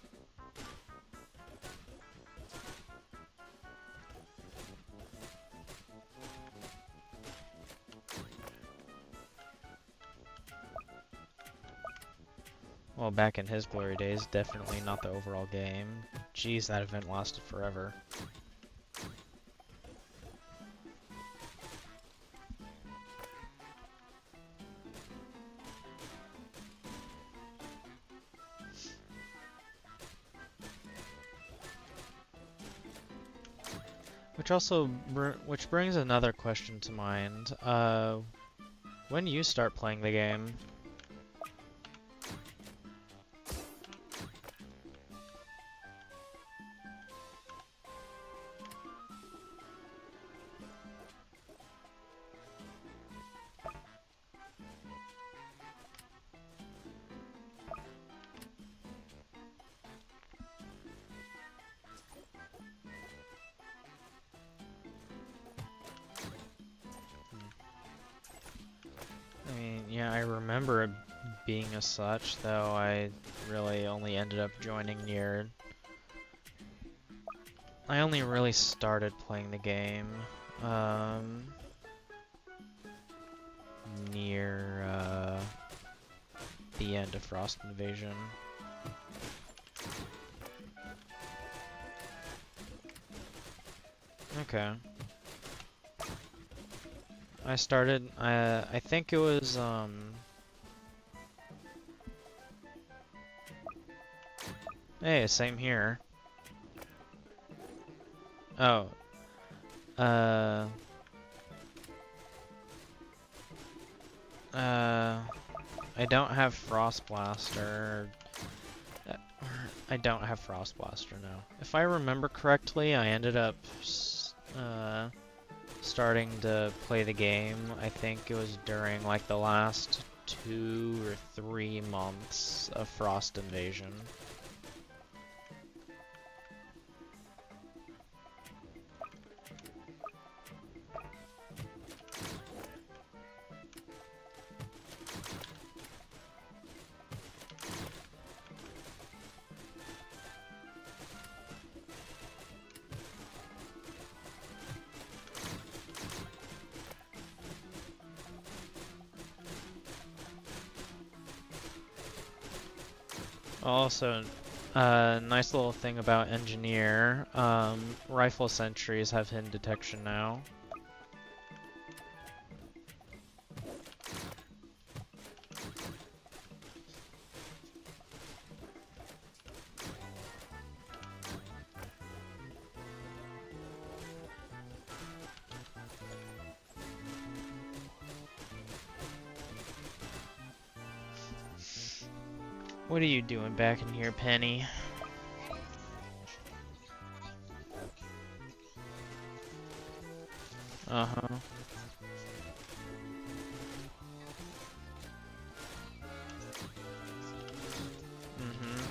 Well, back in his glory days, definitely not the overall game. Jeez, that event lasted forever. Which brings another question to mind. When do you start playing the game? I mean, yeah, I remember it being as such, though I really only ended up joining near... I only really started playing the game, near, the end of Frost Invasion. Okay. I started, I think it was, Hey, same here. Oh. Uh... I don't have Frost Blaster. I don't have Frost Blaster now. If I remember correctly, I ended up starting to play the game. I think it was during like the last 2 or 3 months of Frost Invasion. Also, nice little thing about Engineer, rifle sentries have hidden detection now. What are you doing back in here, Penny? Uh-huh. Mm-hmm.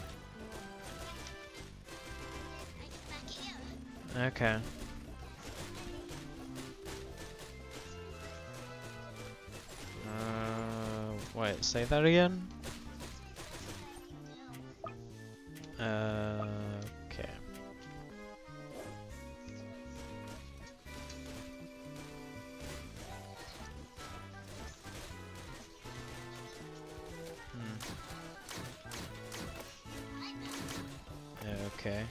Okay. Wait, say that again? Okay. Okay.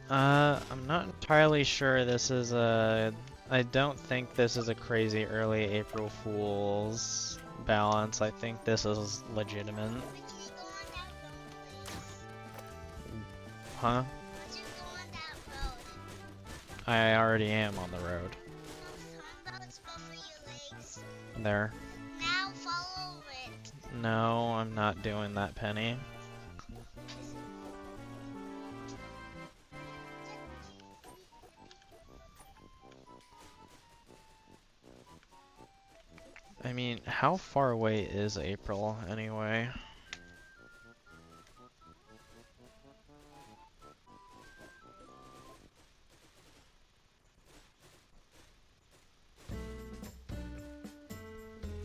I'm not entirely sure this is a... I don't think this is a crazy early April Fool's balance. I think this is legitimate. Huh? I already am on the road. There. Now follow it. No, I'm not doing that, Penny. I mean, how far away is April, anyway?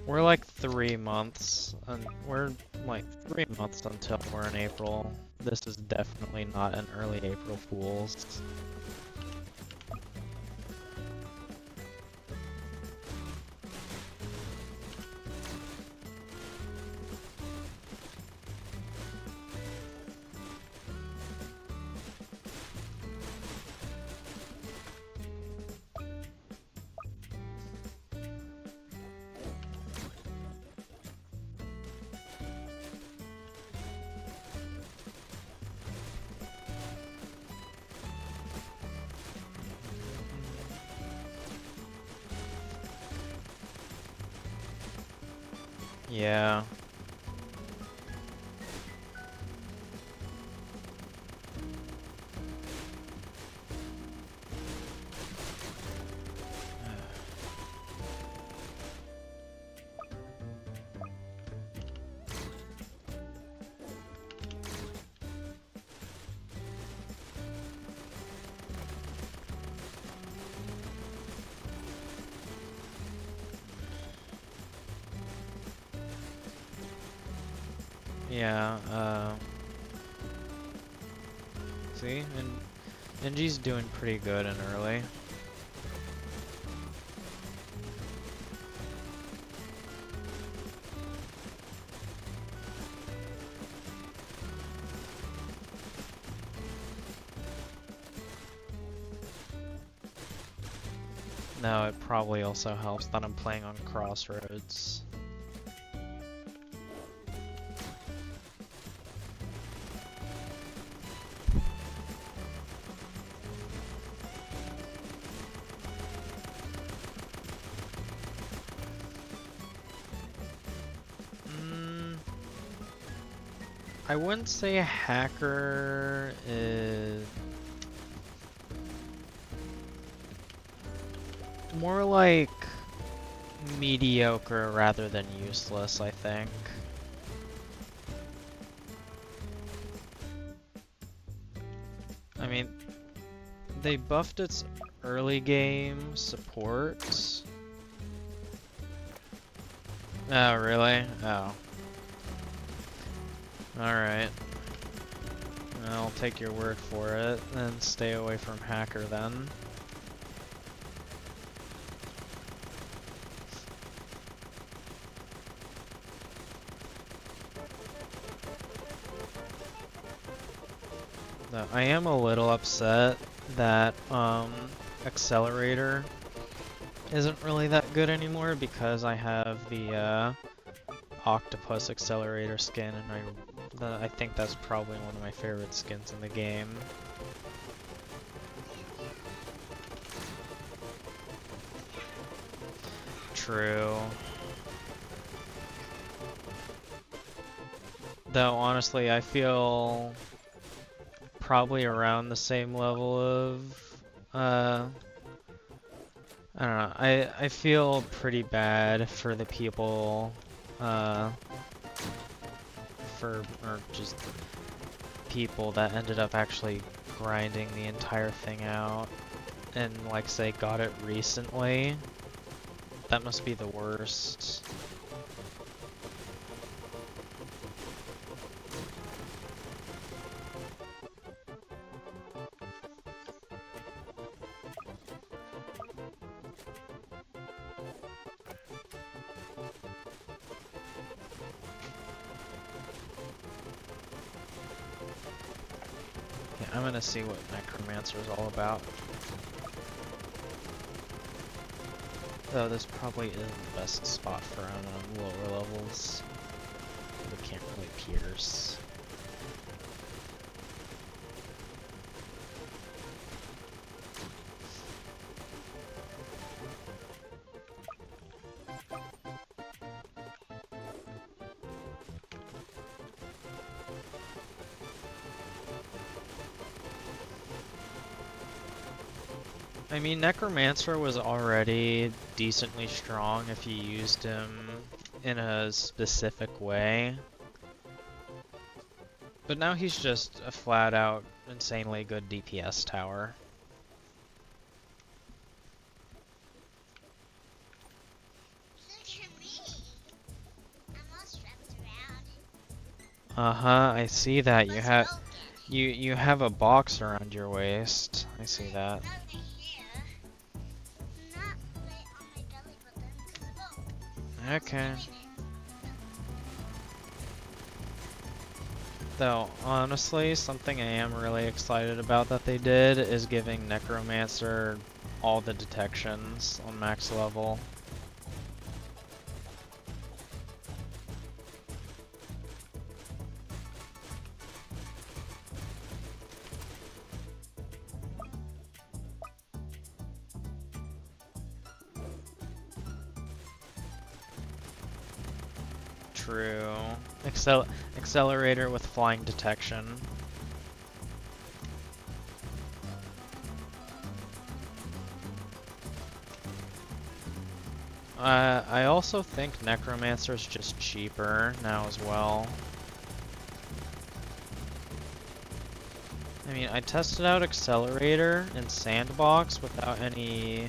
We're like 3 months, and we're like 3 months until we're in April. This is definitely not an early April Fool's. Yeah. Yeah, see? And Ninji's doing pretty good in early. No, it probably also helps that I'm playing on Crossroads. I wouldn't say a hacker is more like mediocre rather than useless, I think. I mean, they buffed its early game support. Oh, really? Oh. Alright. I'll take your word for it, and stay away from hacker then. Though I am a little upset that Accelerator isn't really that good anymore because I have the Octopus Accelerator skin, and I think that's probably one of my favorite skins in the game. True. Though honestly, I feel probably around the same level of I don't know. I feel pretty bad for the people or just the people that ended up actually grinding the entire thing out and like say got it recently. That must be the worst. I'm gonna see what Necromancer is all about. Though this probably isn't the best spot for him on lower levels. We can't really pierce. I mean, Necromancer was already decently strong if you used him in a specific way. But now he's just a flat-out, insanely good DPS tower. Look at me. I'm all strapped around. Uh-huh, I see that. You But have broken. you have a box around your waist. I see that. Not right here. Not right on my belly button. 'Cause look, Okay. I'm in it. Though, honestly, something I am really excited about that they did is giving Necromancer all the detections on max level. True. Accelerator with flying detection. I also think Necromancer's just cheaper now as well. I mean, I tested out Accelerator in Sandbox without any...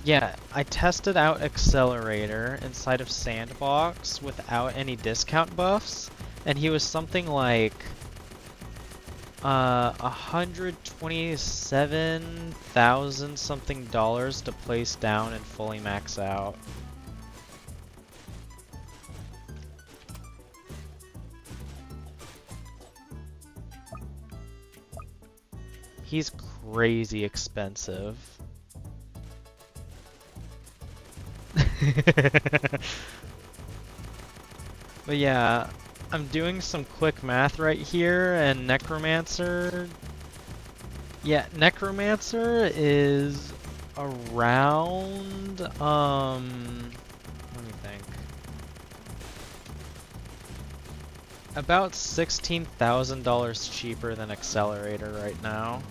Yeah, I tested out Accelerator inside of Sandbox without any discount buffs, and he was something like 127,000 something dollars to place down and fully max out. He's crazy expensive. But yeah, I'm doing some quick math right here, and Necromancer... Yeah, Necromancer is around, let me think. About $16,000 cheaper than Accelerator right now.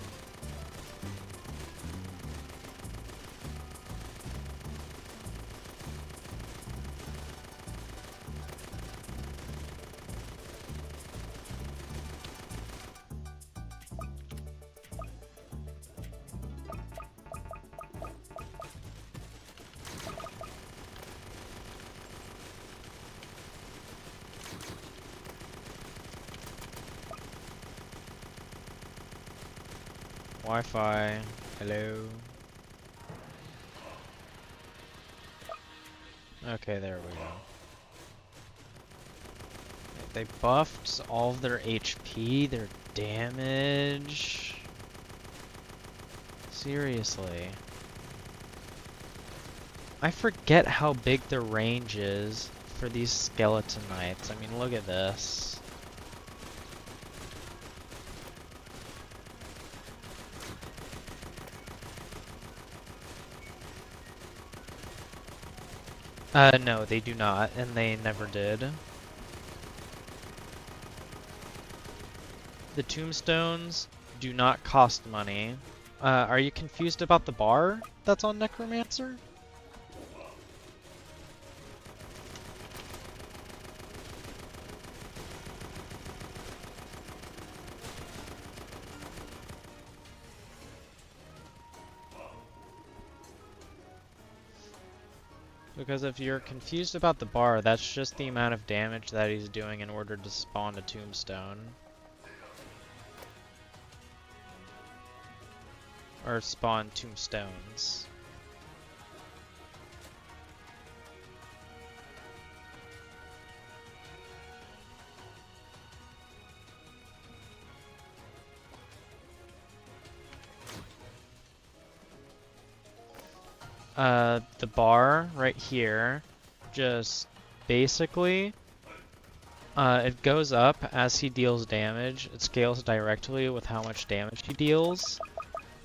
Wi-Fi, hello. Okay, there we go. They buffed all of their HP, their damage. Seriously. I forget how big the range is for these skeleton knights. I mean, look at this. No, they do not, and they never did. The tombstones do not cost money. Are you confused about the bar that's on Necromancer? Because if you're confused about the bar, that's just the amount of damage that he's doing in order to spawn a tombstone. Or spawn tombstones. The bar right here, just basically, it goes up as he deals damage. It scales directly with how much damage he deals.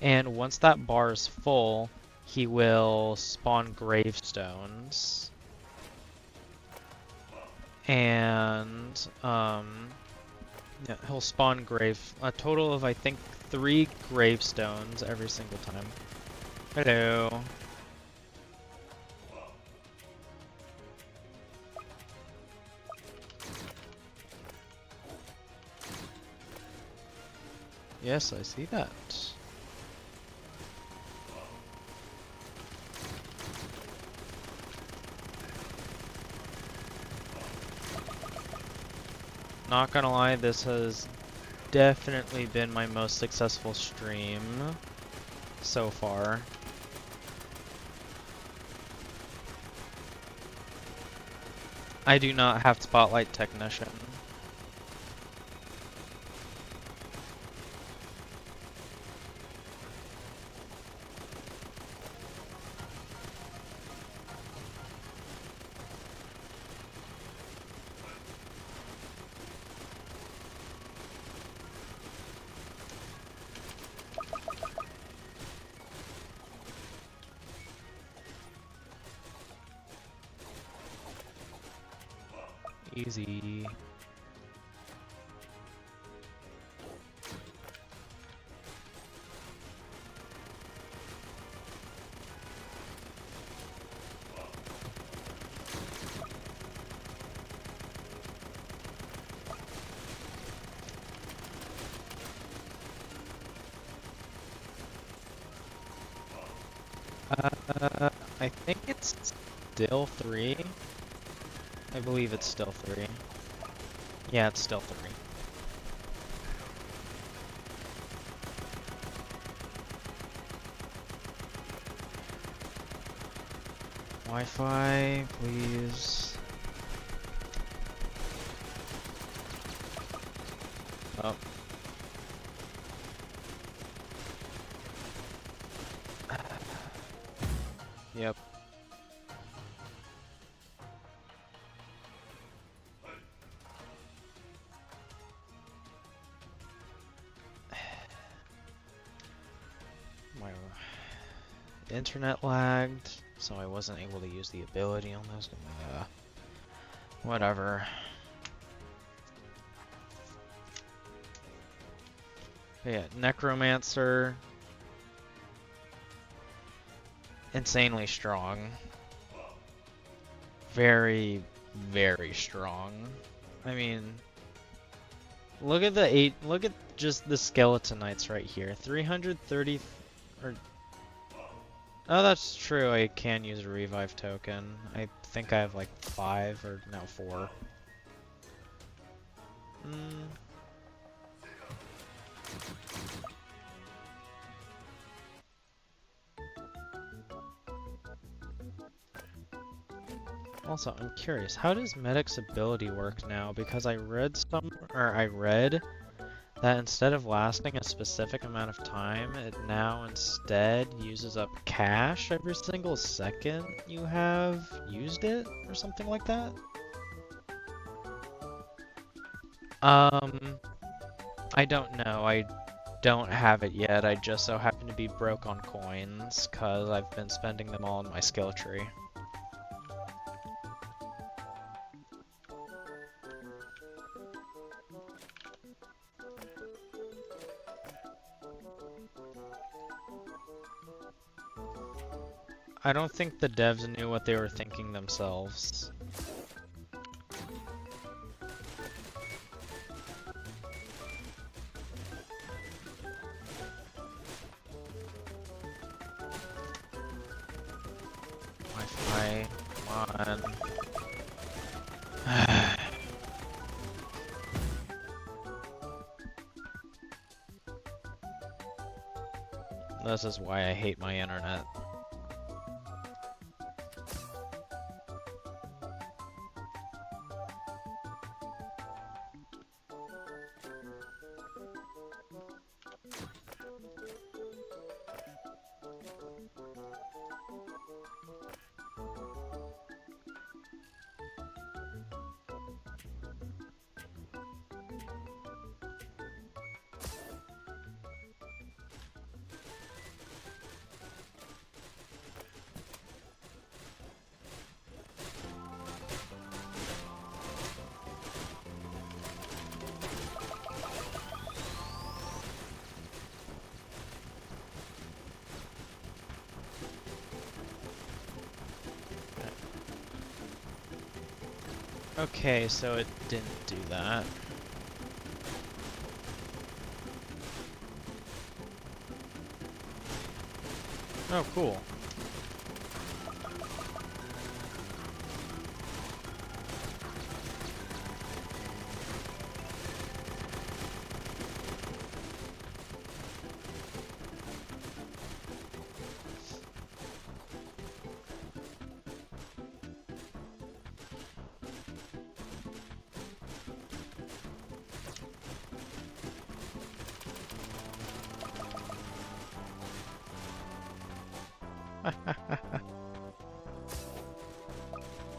And once that bar is full, he will spawn gravestones. And, yeah, he'll spawn a total of, I think, 3 gravestones every single time. Hello. Yes, I see that. Not gonna lie, this has definitely been my most successful stream so far. I do not have Spotlight Technician. Easy. I think it's still 3. I believe it's still 3. Yeah, it's still 3. Wi-Fi, please. Oh. Yep. my internet lagged, so I wasn't able to use the ability on those. Whatever. But yeah, Necromancer. Insanely strong. Very, very strong. I mean, look at look at just the Skeletonites right here. 330, or, oh, that's true, I can use a revive token. I think I have like 5, or no, 4. Also, I'm curious, how does Medic's ability work now? Because I read that instead of lasting a specific amount of time, it now instead uses up cash every single second you have used it, or something like that? I don't know. I don't have it yet. I just so happen to be broke on coins, cause I've been spending them all in my skill tree. I don't think the devs knew what they were thinking themselves. Wi-Fi, come on. This is why I hate my internet. Okay, so it didn't do that. Oh, cool.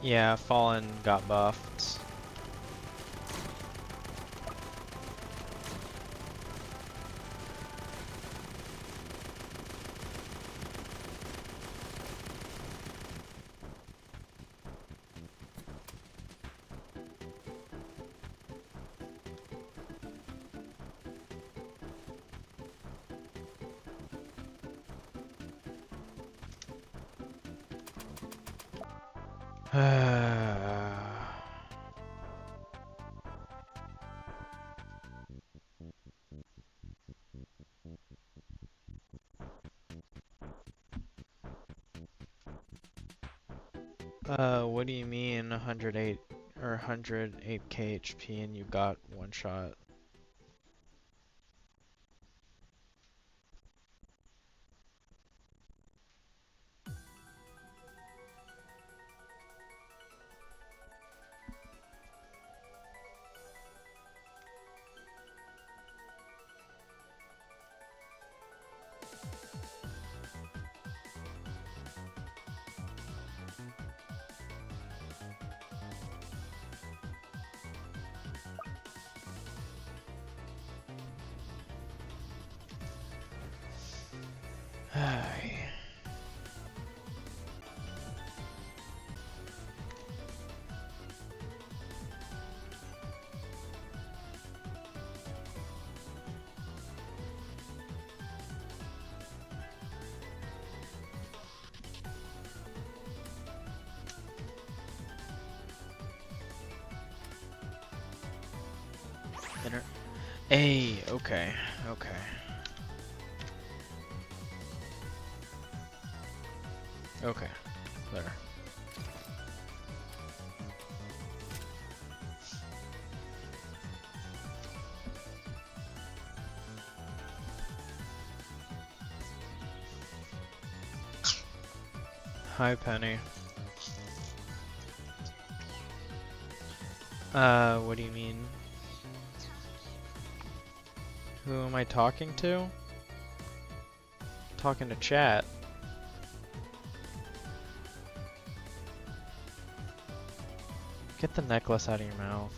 Yeah, Fallen got buffed. What do you mean 108 or 108k HP and you got one shot? Hi. Inter Hey, okay, okay. Okay, there. Hi, Penny. What do you mean? Who am I talking to? Talking to chat. Get the necklace out of your mouth.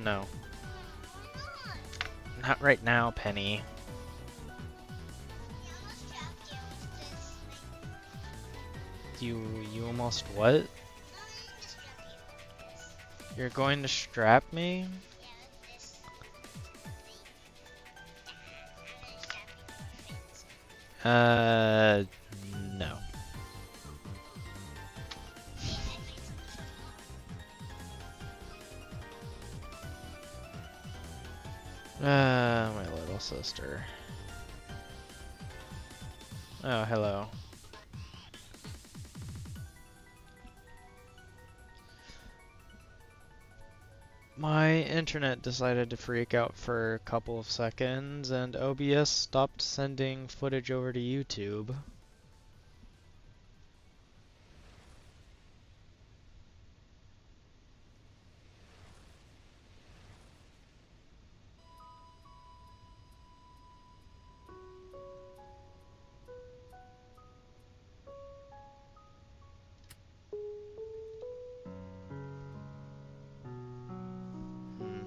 No. Why not? Not right now, Penny. Yeah, I almost trapped you with this thing. You almost what? No, I almost trapped you with this. You're going to strap me? Yeah, with this thing. I'm gonna strap you with my face. No. My little sister. Oh, hello. My internet decided to freak out for a couple of seconds, and OBS stopped sending footage over to YouTube. Hmm.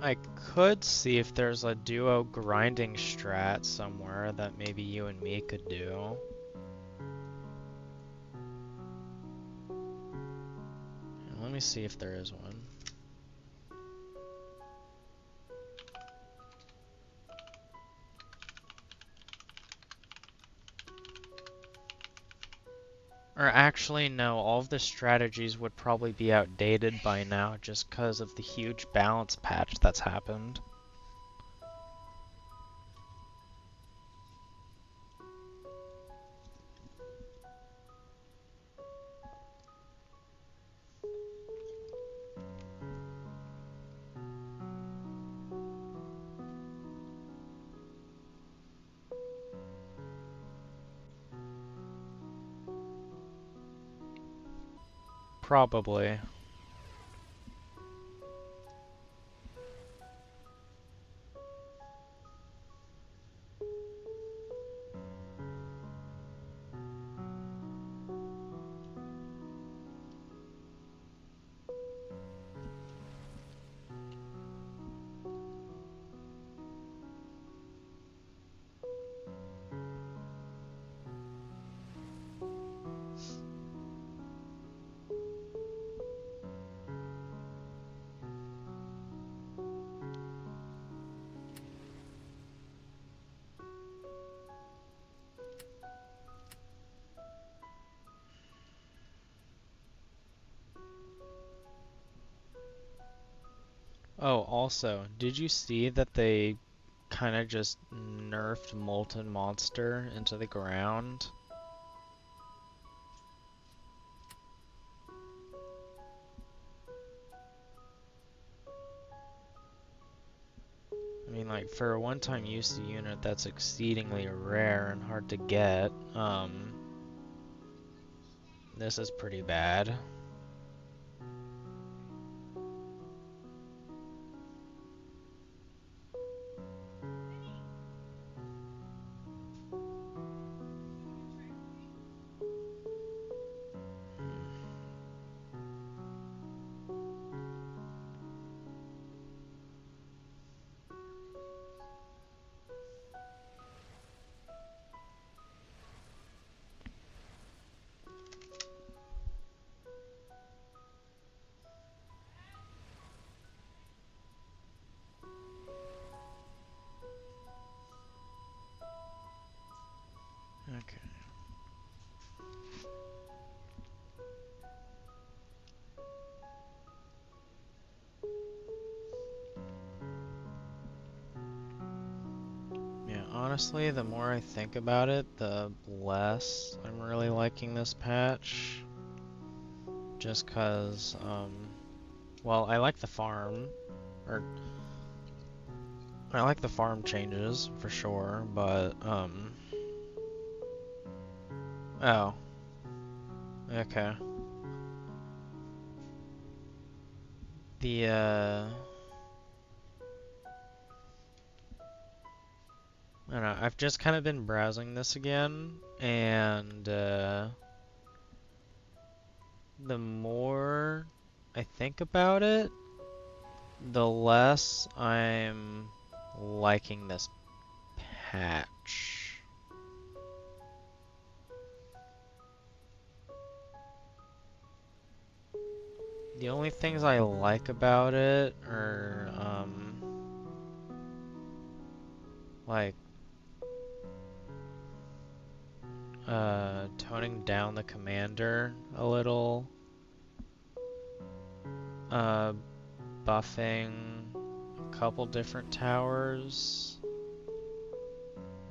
I could see if there's a duo grinding strat somewhere that maybe you and me could do. Let me see if there is one. Or actually, no, all of the strategies would probably be outdated by now just because of the huge balance patch that's happened. Probably. Oh, also, did you see that they kind of just nerfed Molten Monster into the ground? I mean, like, for a one-time use unit, that's exceedingly rare and hard to get. This is pretty bad. Okay. Yeah, honestly, the more I think about it, the less I'm really liking this patch. Just 'cause, well, I like the farm, or I like the farm changes for sure, but, oh, okay. The, I don't know, I've just kind of been browsing this again, and, the more I think about it, the less I'm liking this patch. The only things I like about it are, like, toning down the commander a little, buffing a couple different towers,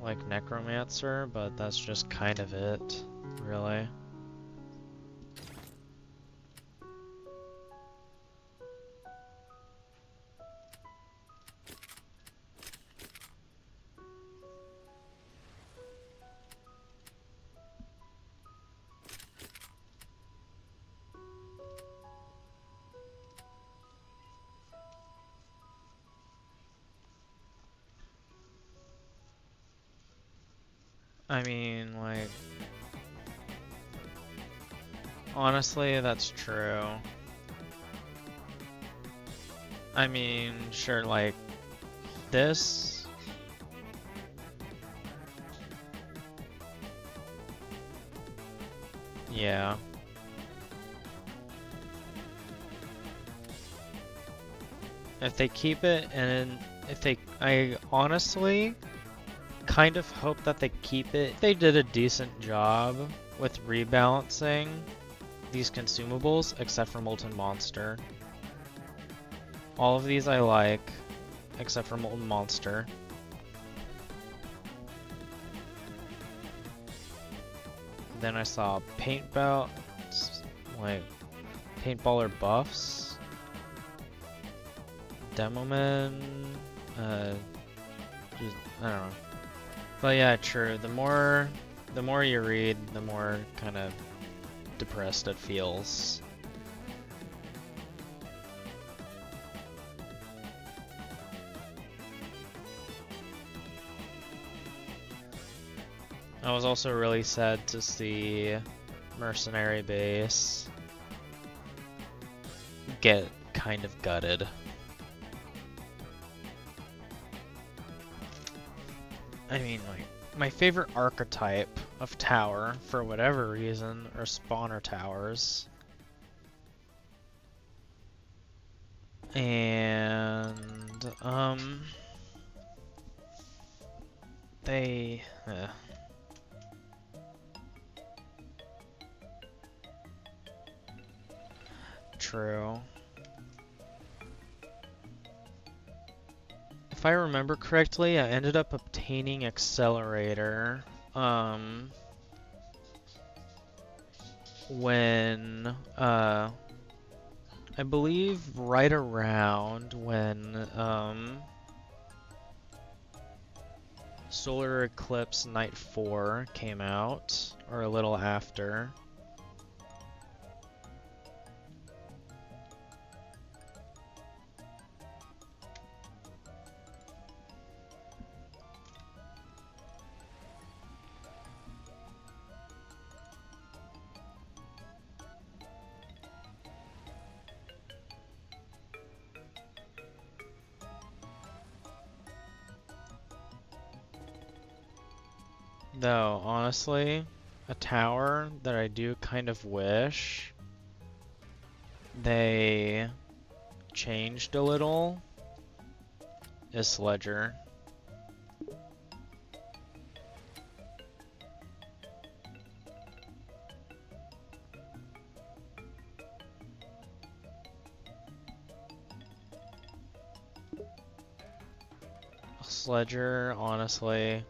like Necromancer, but that's just kind of it, really. I mean, like, honestly, that's true. I mean, sure, like, this... Yeah. If they keep it, and if they... I honestly kind of hope that they keep it. They did a decent job with rebalancing these consumables, except for Molten Monster. All of these I like, except for Molten Monster. Then I saw paintball, like paintballer buffs, Demoman, just, I don't know. But yeah, true. The more you read, the more kind of depressed it feels. I was also really sad to see Mercenary Base get kind of gutted. I mean, like, my favorite archetype of tower, for whatever reason, are spawner towers. And, they... True. If I remember correctly, I ended up obtaining Accelerator, when, I believe right around when, Solar Eclipse Night 4 came out, or a little after. Though, honestly, a tower that I do kind of wish they changed a little is Sledger. Sledger, honestly,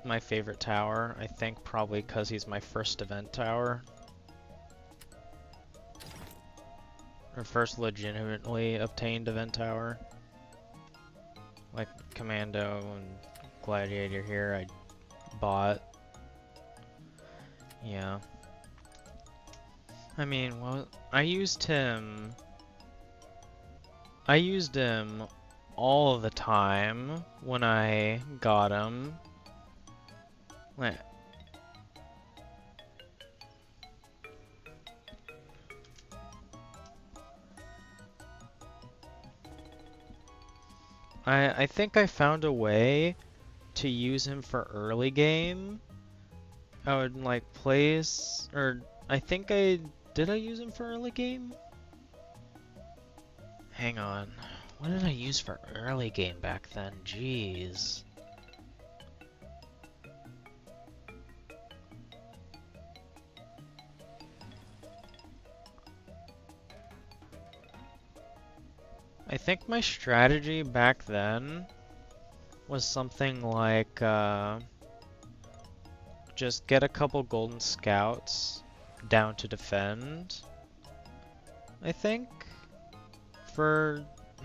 my favorite tower. I think probably because he's my first event tower. Or first legitimately obtained event tower. Like Commando and Gladiator here, I bought. Yeah. I mean, well, I used him all the time when I got him. Like, I think I found a way to use him for early game. I would like place, or I think did I use him for early game? Hang on. What did I use for early game back then? Jeez. I think my strategy back then was something like, just get a couple golden scouts down to defend, I think.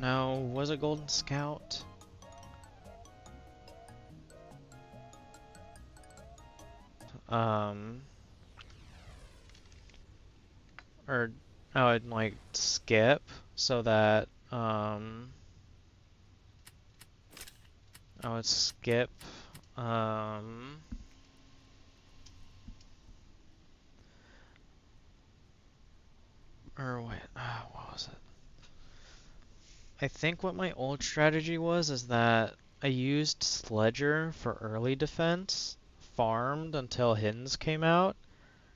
No, was it golden scout? Or I would like skip so that, I would skip, or wait, what was it? I think what my old strategy was is that I used Sledger for early defense, farmed until Hiddens came out,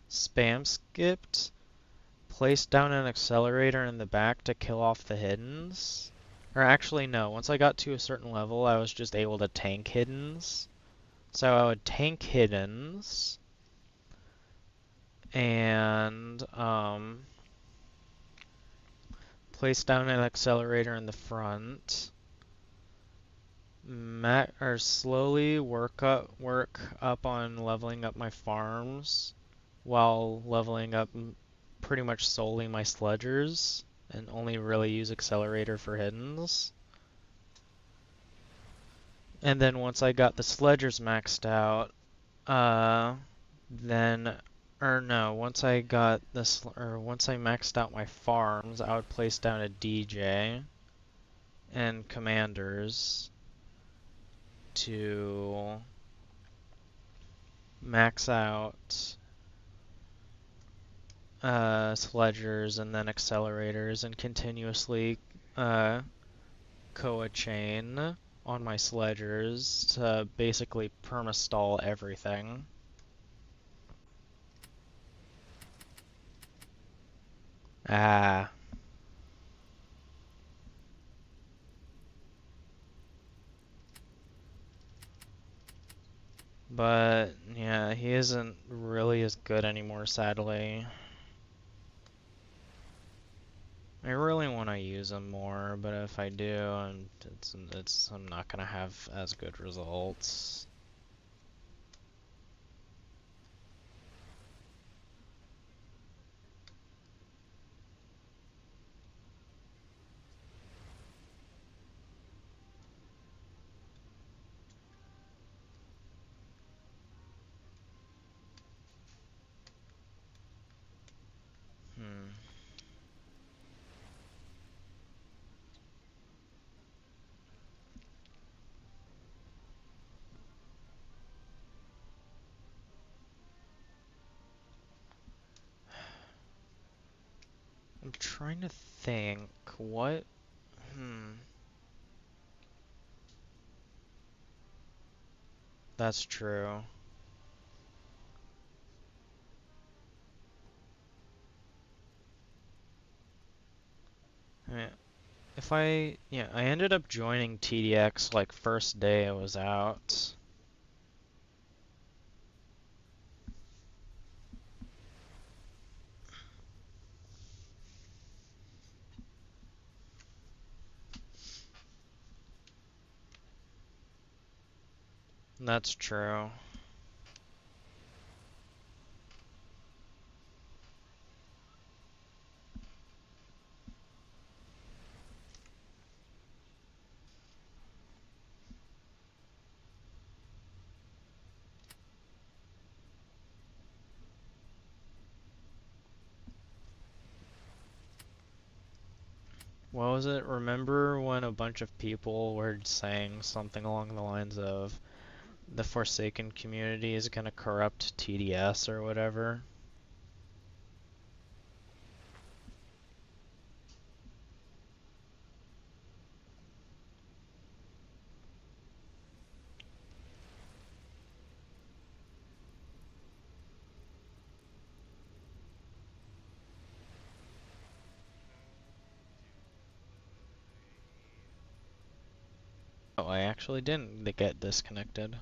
spam skipped, placed down an accelerator in the back to kill off the Hiddens. Or actually no, once I got to a certain level I was just able to tank Hiddens. So I would tank Hiddens and place down an accelerator in the front. Or slowly work up on leveling up my farms while leveling up pretty much solely my sledgers and only really use accelerator for Hiddens. And then once I got the sledgers maxed out, once I got this, or once I maxed out my farms, I would place down a DJ and commanders to max out sledgers and then accelerators and continuously Koa chain on my sledgers to basically perma-stall everything. Ah. But, yeah, he isn't really as good anymore, sadly. I really want to use him more, but if I do, I'm not gonna have as good results. Hmm. I'm trying to think what. That's true. I mean, I ended up joining TDX like first day I was out. That's true. What was it? Remember when a bunch of people were saying something along the lines of the Forsaken community is gonna corrupt TDS or whatever? Oh, I actually didn't get disconnected.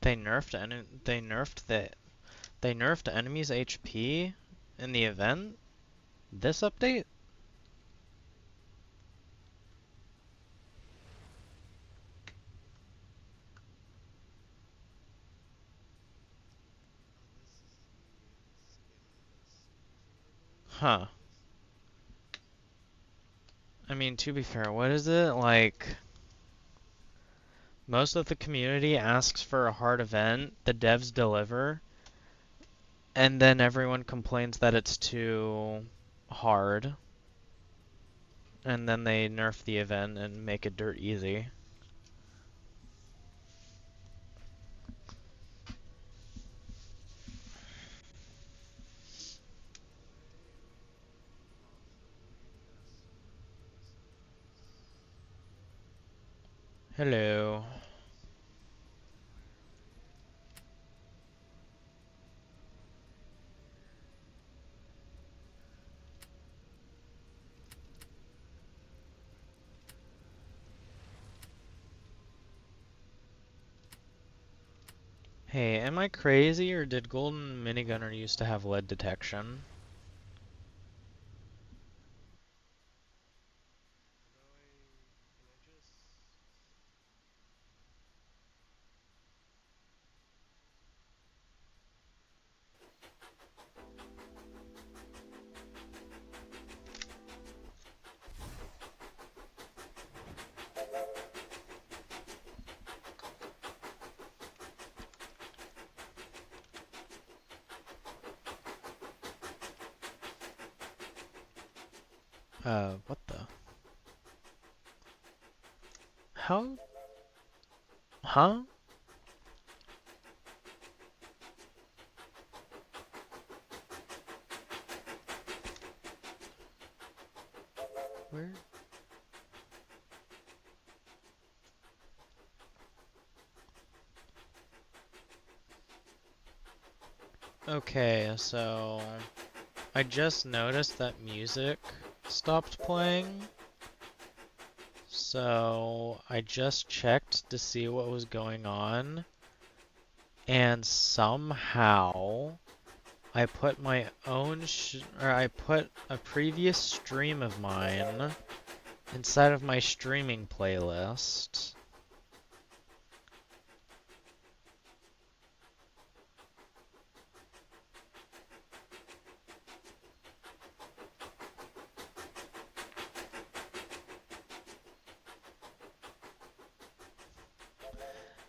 They nerfed they nerfed enemies' HP in the event? This update? Huh. I mean, to be fair, what is it? Like, most of the community asks for a hard event, the devs deliver, and then everyone complains that it's too hard. And then they nerf the event and make it dirt easy. Hello. Hey, am I crazy or did Golden Minigunner used to have lead detection? What the? How? Huh? Where? Okay, so I just noticed that music stopped playing. So I just checked to see what was going on, and somehow I put my own I put a previous stream of mine inside of my streaming playlist.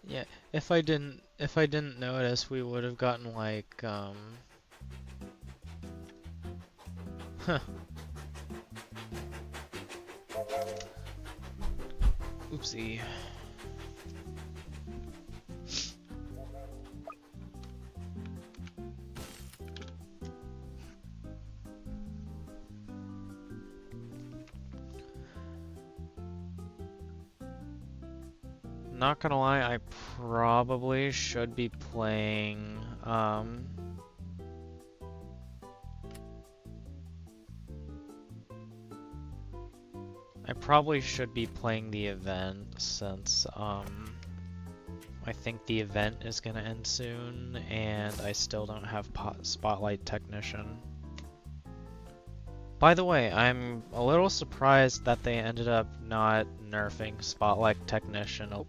Yeah, if I didn't notice, we would have gotten like huh. Oopsie. Not gonna lie, I probably should be playing I probably should be playing the event since I think the event is gonna end soon and I still don't have Spotlight Technician. By the way, I'm a little surprised that they ended up not nerfing Spotlight Technician. Oh.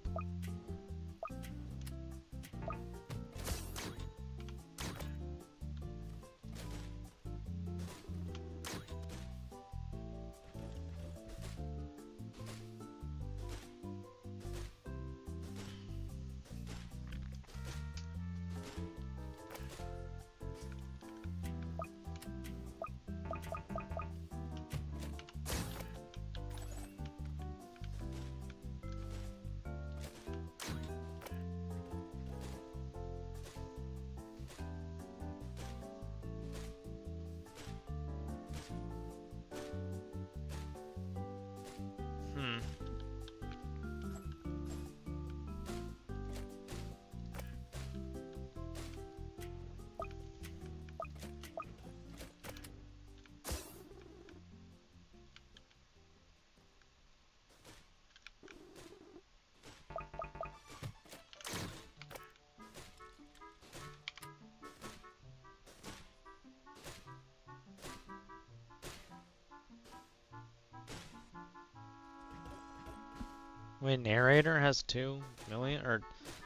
Wait, narrator has 2 million, or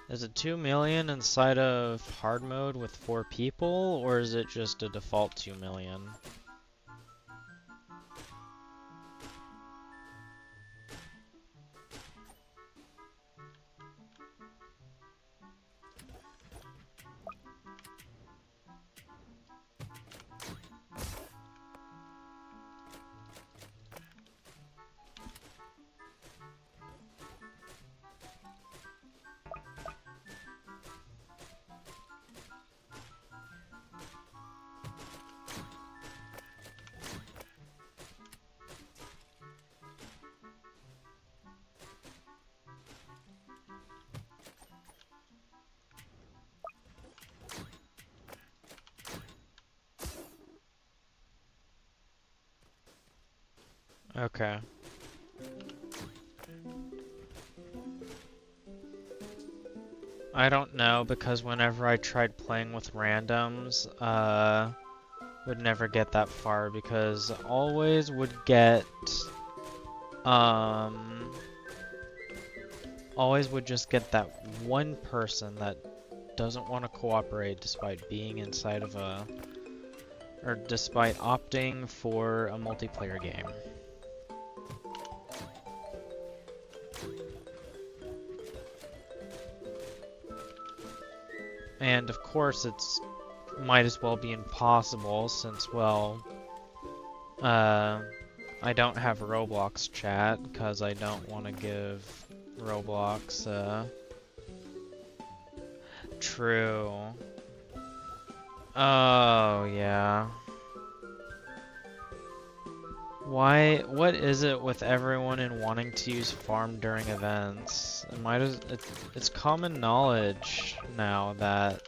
is it 2 million inside of hard mode with 4 people, or is it just a default 2 million? Okay. I don't know, because whenever I tried playing with randoms, would never get that far, because always would get, always would just get that one person that doesn't want to cooperate despite being inside of a, or despite opting for a multiplayer game. And of course it's might as well be impossible since, well, I don't have Roblox chat because I don't want to give Roblox, true. Oh, yeah. Why, what is it with everyone in wanting to use farm during events? It's common knowledge now that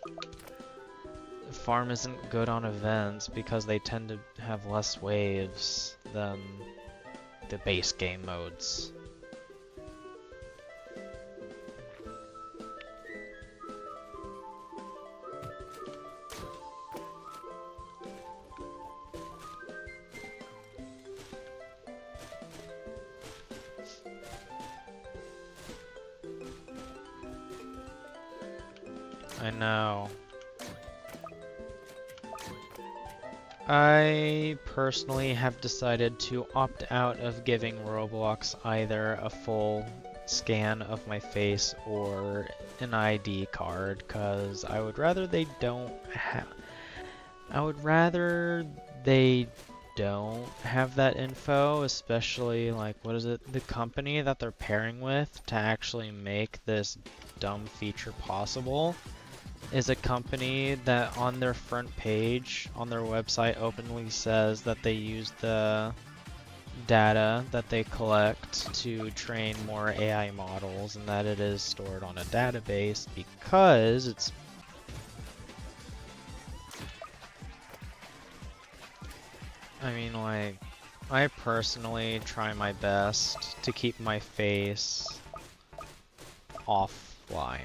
farm isn't good on events because they tend to have less waves than the base game modes. I know. I personally have decided to opt out of giving Roblox either a full scan of my face or an ID card, because I would rather they don't have that info, especially like, what is it, the company that they're pairing with to actually make this dumb feature possible is a company that on their front page on their website openly says that they use the data that they collect to train more AI models and that it is stored on a database because it's I mean, like, I personally try my best to keep my face offline.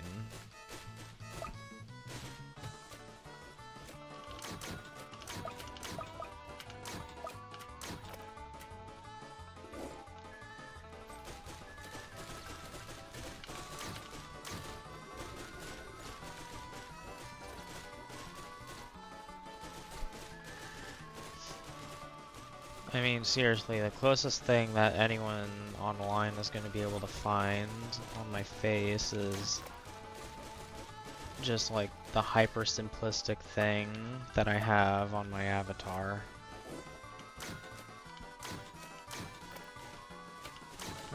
I mean, seriously, the closest thing that anyone online is going to be able to find on my face is just like the hyper simplistic thing that I have on my avatar.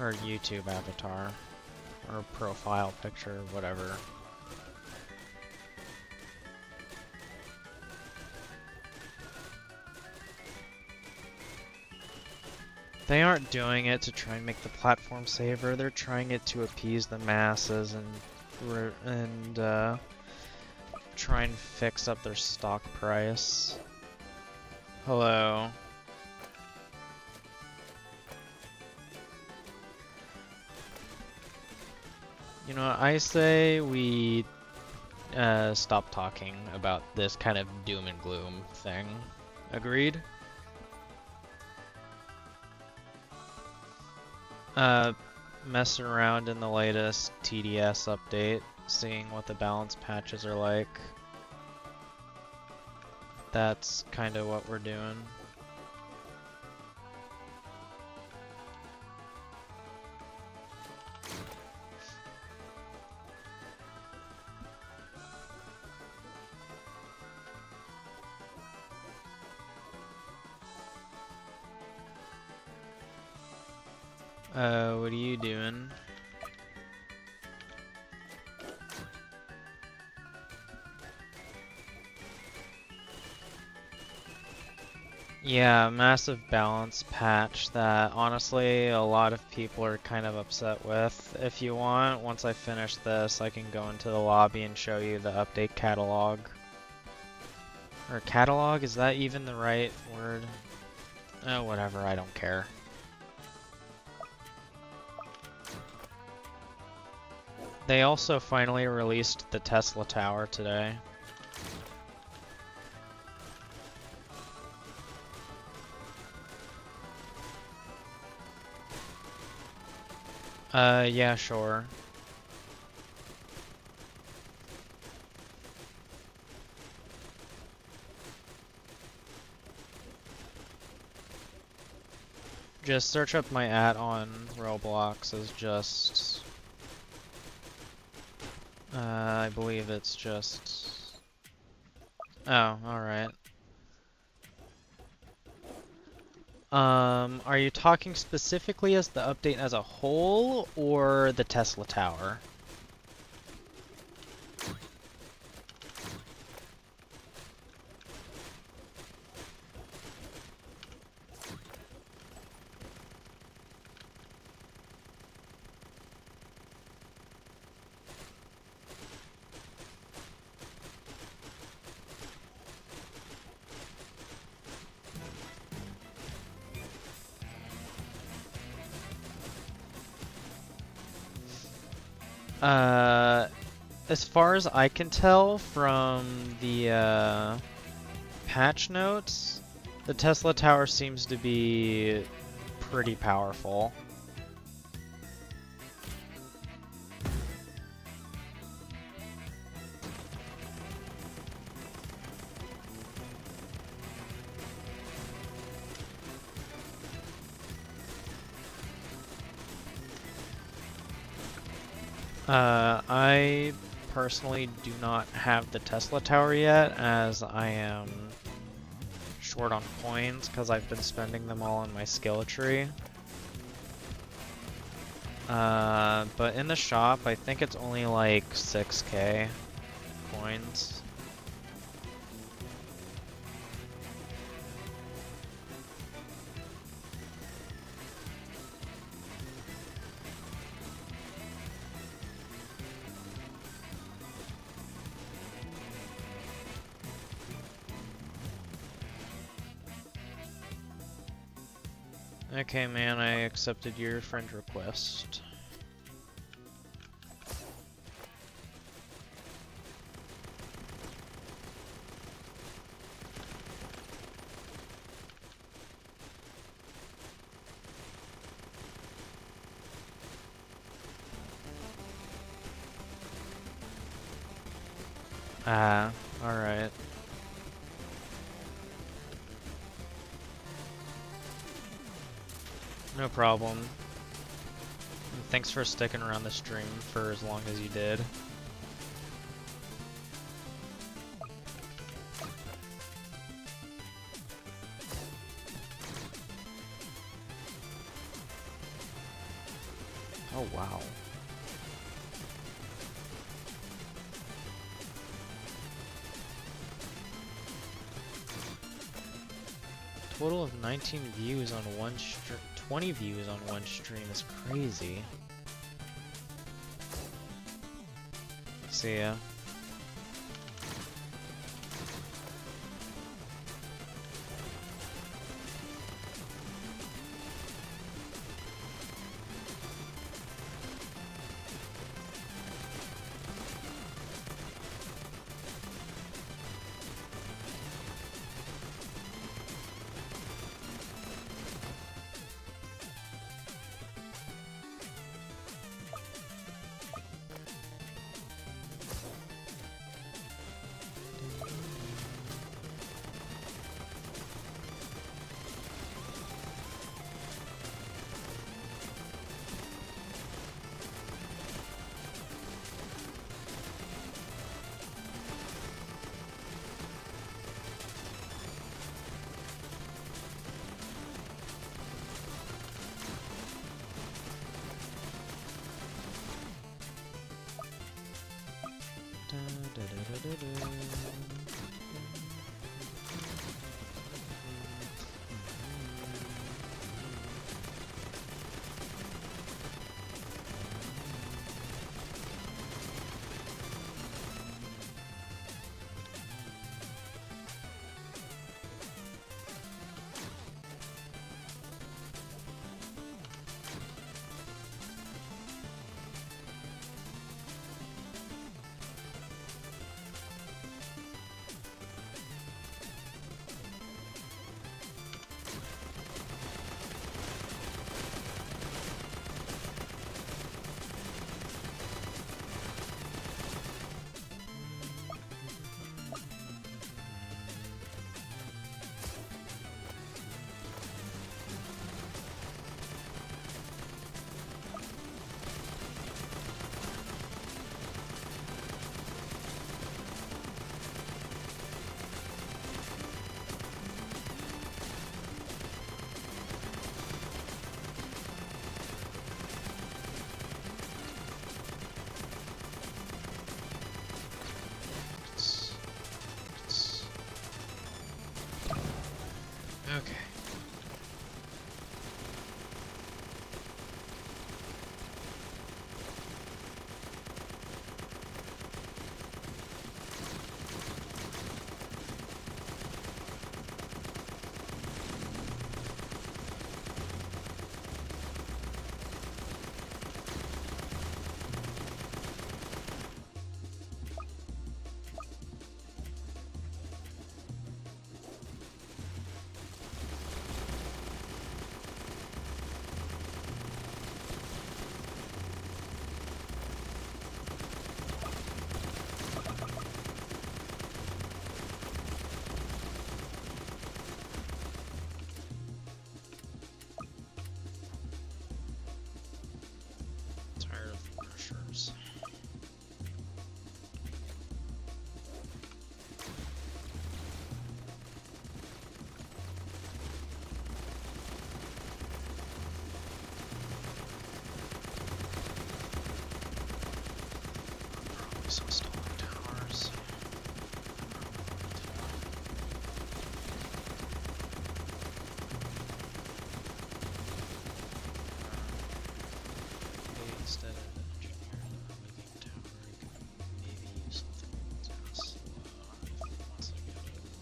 Or YouTube avatar. Or profile picture, whatever. They aren't doing it to try and make the platform safer, they're trying it to appease the masses and try and fix up their stock price. Hello. You know what, I say we stop talking about this kind of doom and gloom thing. Agreed? Messing around in the latest TDS update, seeing what the balance patches are like. That's kind of what we're doing. What are you doing? Yeah, massive balance patch that honestly a lot of people are kind of upset with. If you want, once I finish this, I can go into the lobby and show you the update catalog. Or catalog? Is that even the right word? Oh, whatever, I don't care. They also finally released the Tesla Tower today. Yeah, sure. Just search up my on Roblox as just... I believe it's just... Oh, alright. Are you talking specifically as the update as a whole, or the Tesla Tower? As far as I can tell from the patch notes, the Tesla Tower seems to be pretty powerful. I personally do not have the Tesla Tower yet, as I am short on coins because I've been spending them all on my skill tree. But in the shop, I think it's only like 6k coins. Okay, man, I accepted your friend request. Ah, alright. No problem. And thanks for sticking around the stream for as long as you did. Oh, wow. Total of 19 views on one stream. 20 views on one stream is crazy. See ya. Okay. Tired of commercials. Probably some stolen towers. Instead of an engineer making a tower, you could maybe use something that's once I get it.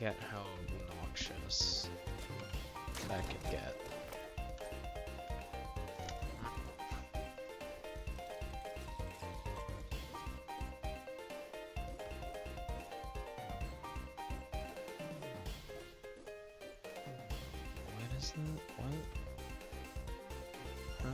forget how obnoxious that can get. What is that? What? Huh?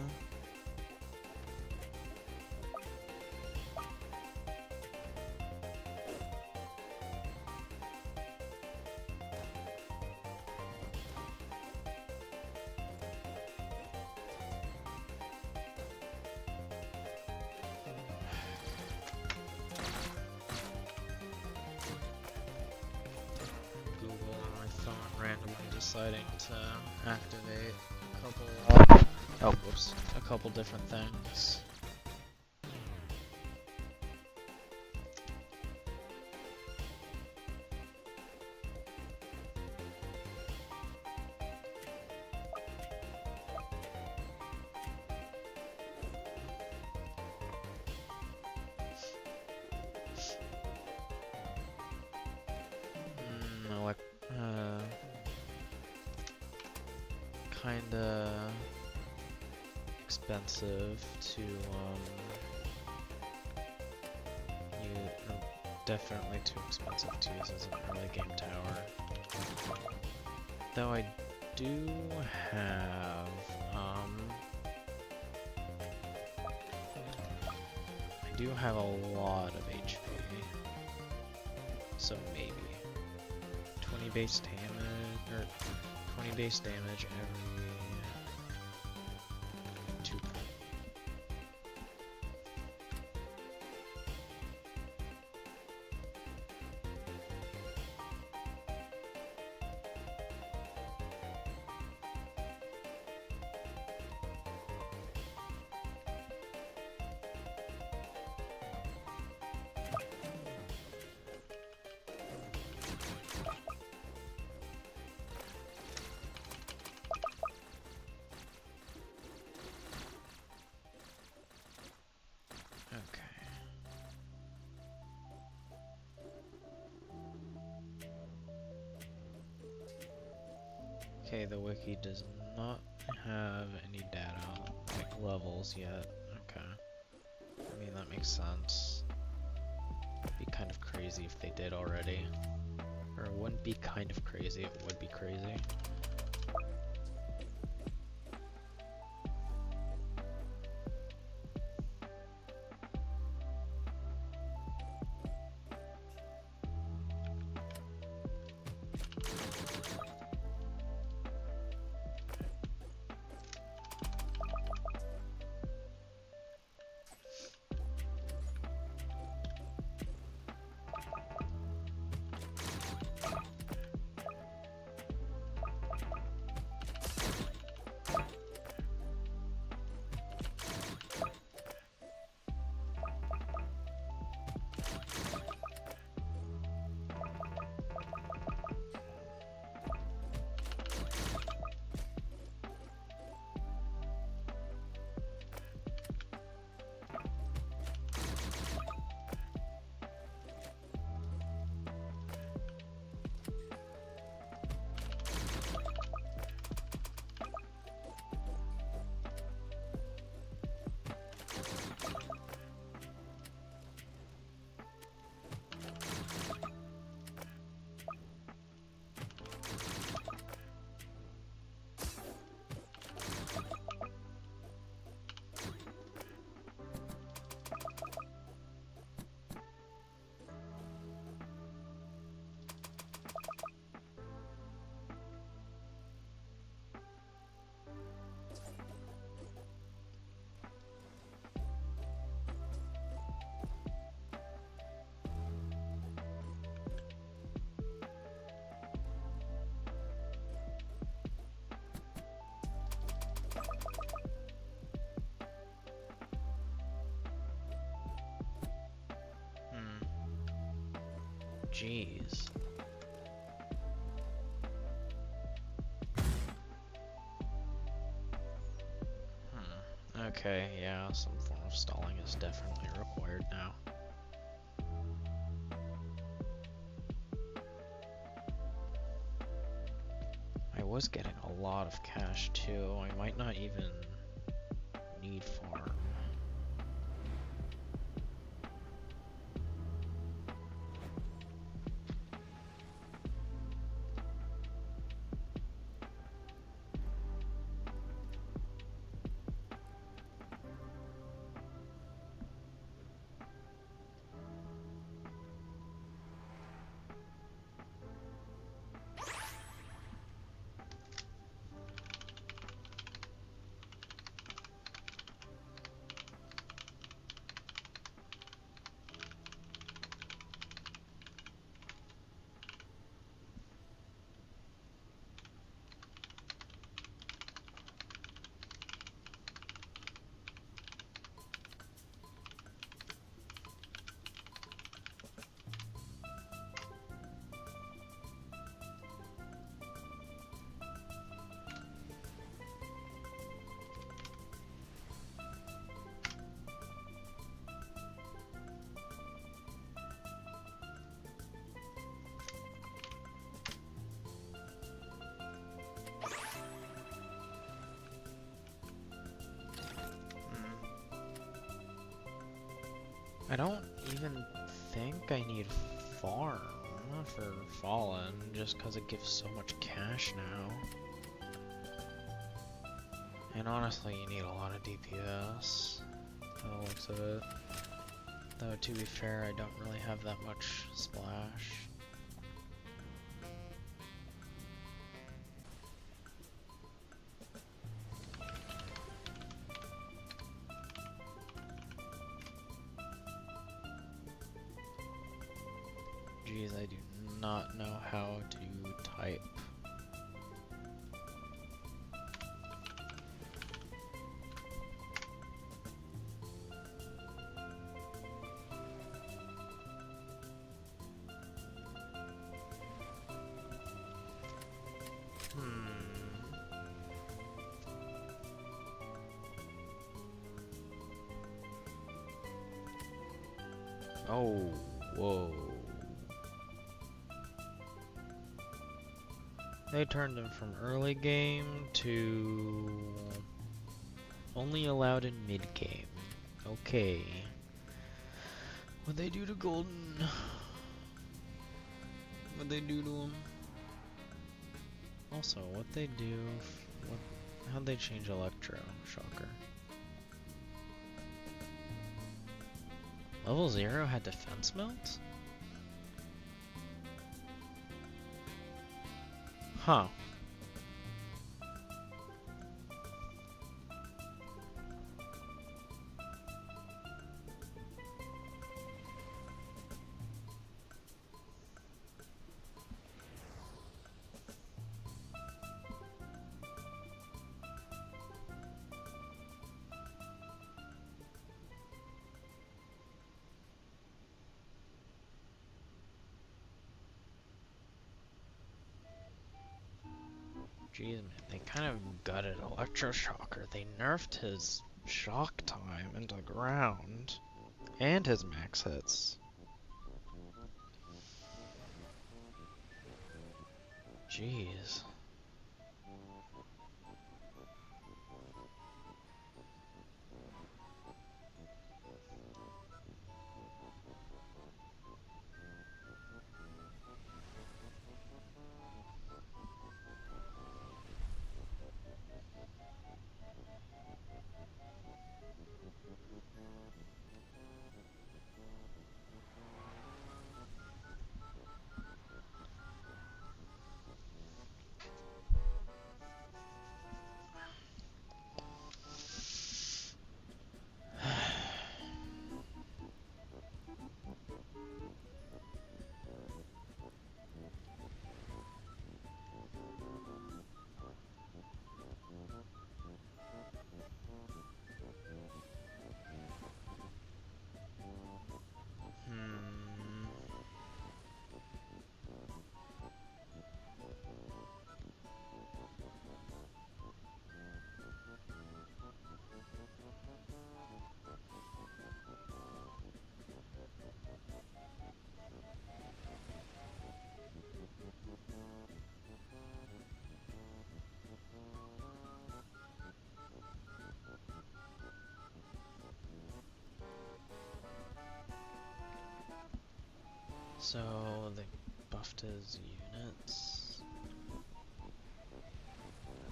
Google on my phone randomly deciding to activate a couple different things. Like, kinda expensive to, definitely too expensive to use as an early game tower. Though I do have, a lot of HP. So maybe 20 base damage, or 20 base damage every 2. Okay, the wiki does not have any data, like levels yet. Okay. I mean, that makes sense. It'd be kind of crazy if they did already. Or it wouldn't be kind of crazy, it would be crazy. Jeez. Okay, yeah, some form of stalling is definitely required now. was getting a lot of cash too. I might not even need farm. I don't even think I need farm, not for Fallen, just because it gives so much cash now. And honestly, you need a lot of DPS, by the looks of it. Though, to be fair, I don't really have that much splash. Jeez, I do not know how to type. Oh, whoa. They turned him from early game to only allowed in mid game. Okay. What'd they do to Golden? What'd they do to him? Also, what'd they do? How'd they change Electro? Shocker. Level 0 had defense melt? Huh. Jeez, man, they kind of gutted Electroshocker. They nerfed his shock time into the ground. And his max hits. Jeez. So they buffed his units.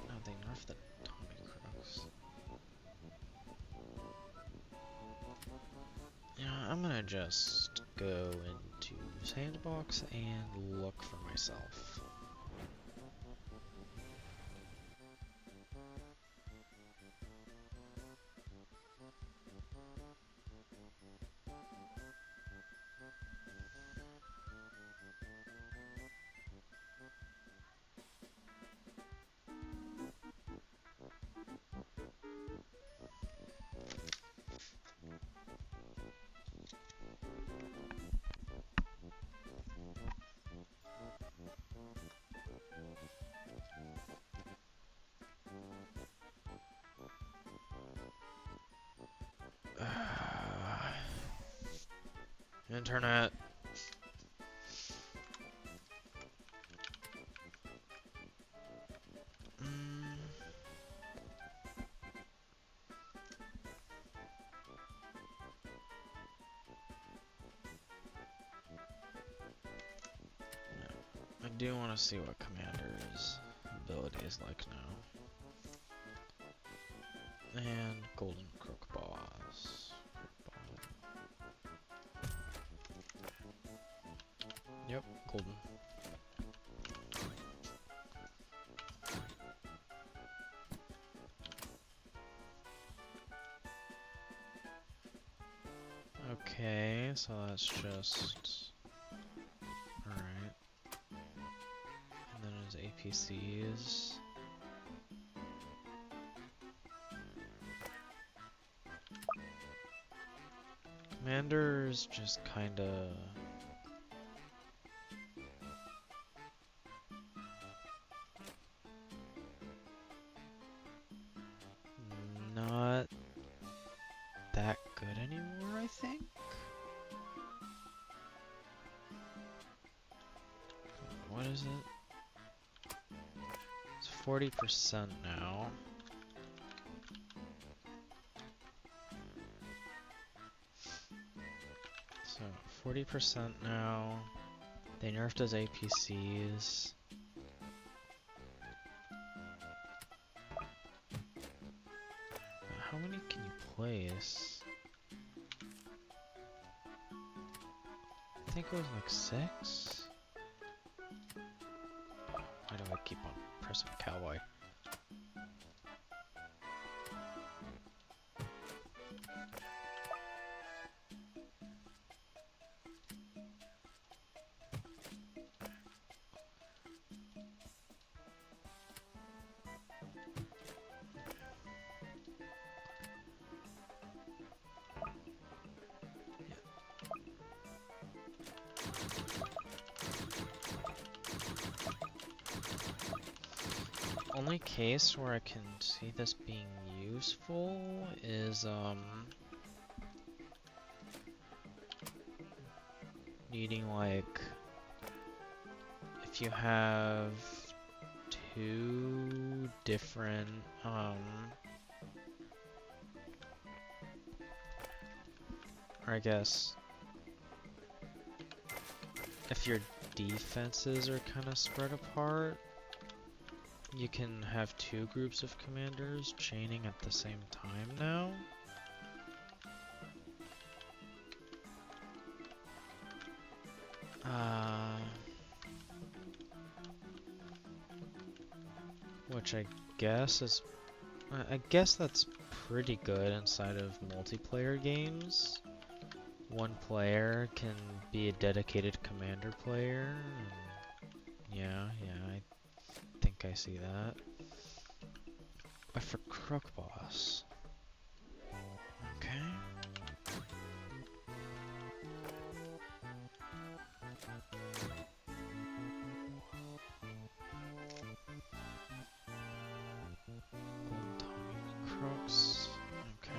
Oh, they nerfed the Tommy Crooks. Yeah, I'm gonna just go into Sandbox and look for myself. Internet. I do want to see what Commander's ability is like now. And Golden Crook Boss. Yep, Golden. Okay, so that's just... Alright. And then his APCs. Commander's just kinda... not that good anymore, I think? What is it? It's 40% now. So, 40% now. They nerfed his APCs. How many can you place? I think it was like 6? Why do I keep on pressing cowboy? Only case where I can see this being useful is needing like if you have 2 different or I guess if your defenses are kind of spread apart, you can have 2 groups of commanders chaining at the same time now. Which I guess is... I guess that's pretty good inside of multiplayer games. One player can be a dedicated commander player. And yeah, I think I see that. But for Crook Boss... Okay. Golden Tommy Crooks. Okay.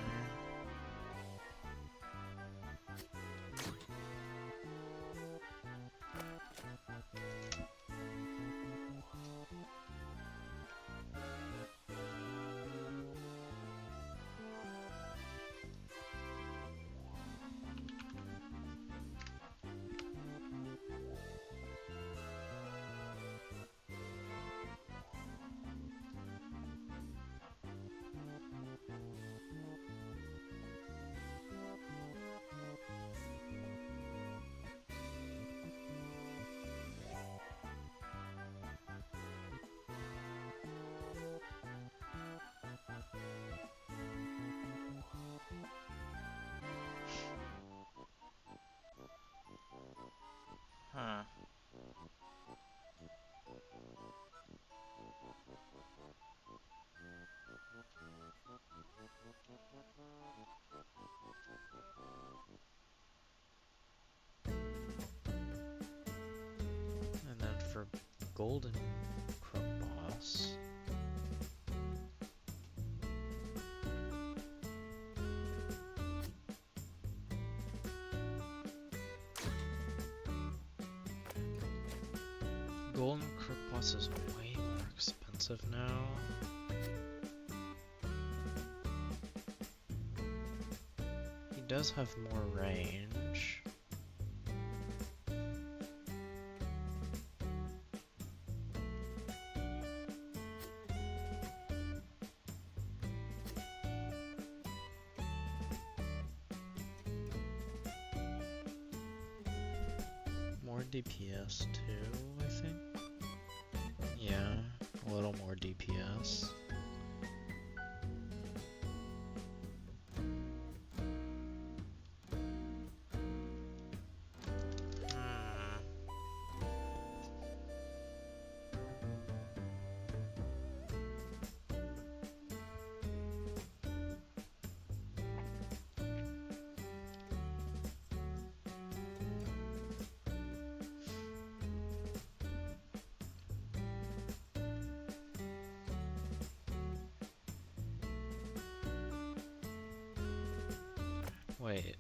Huh. And then for Golden Crook Boss. Golden Crook Boss is way more expensive now. He does have more range. More DPS too, I think. Yeah, a little more DPS. Wait.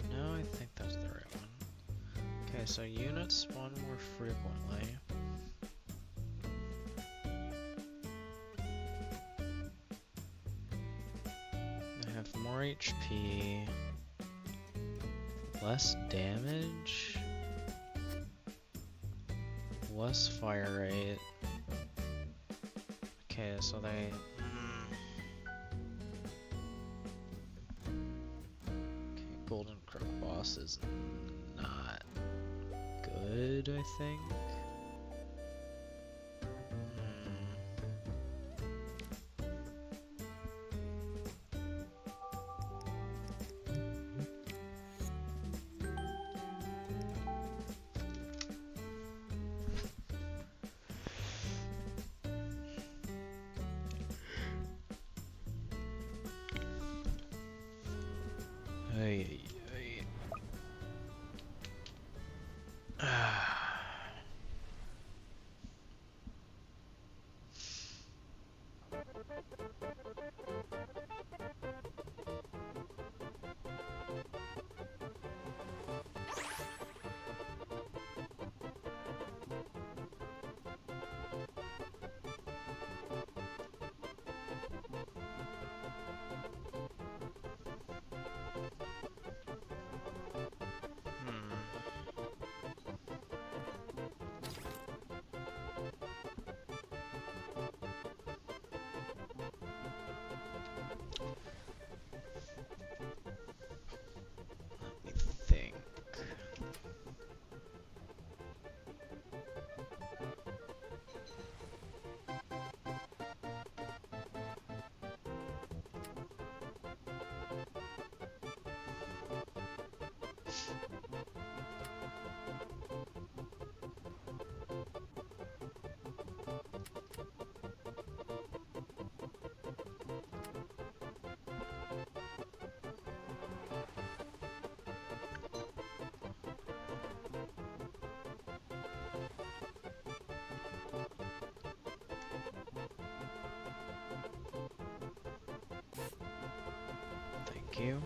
No, I think that's the right one. Okay, so units spawn more frequently. They have more HP. Less damage. Less fire rate. Okay, so they... Okay, Golden Crook Boss is not good, I think. Ay, ay, ay. Let me think. Thank you.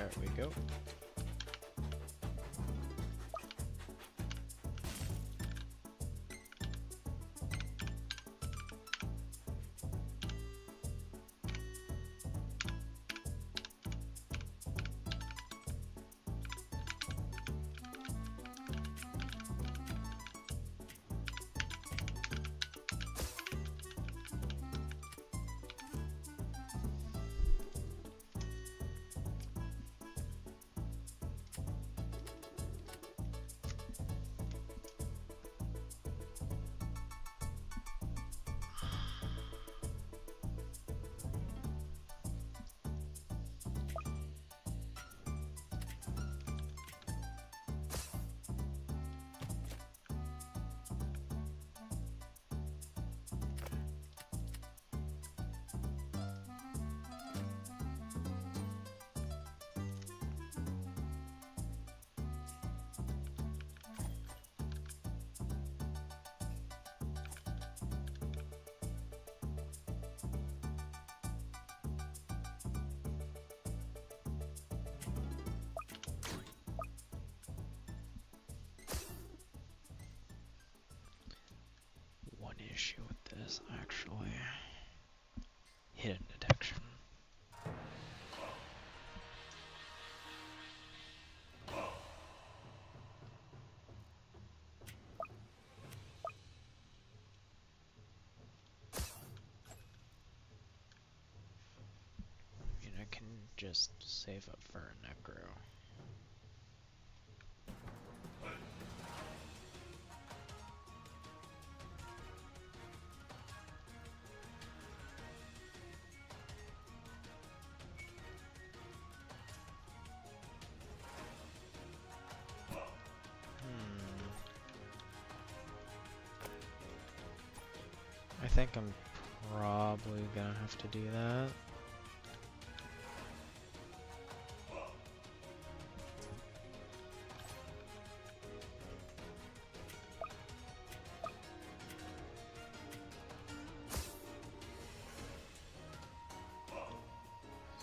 There we go. One issue with this, actually. Hidden detection. I mean, I can just save up for a necro. I think I'm probably gonna have to do that.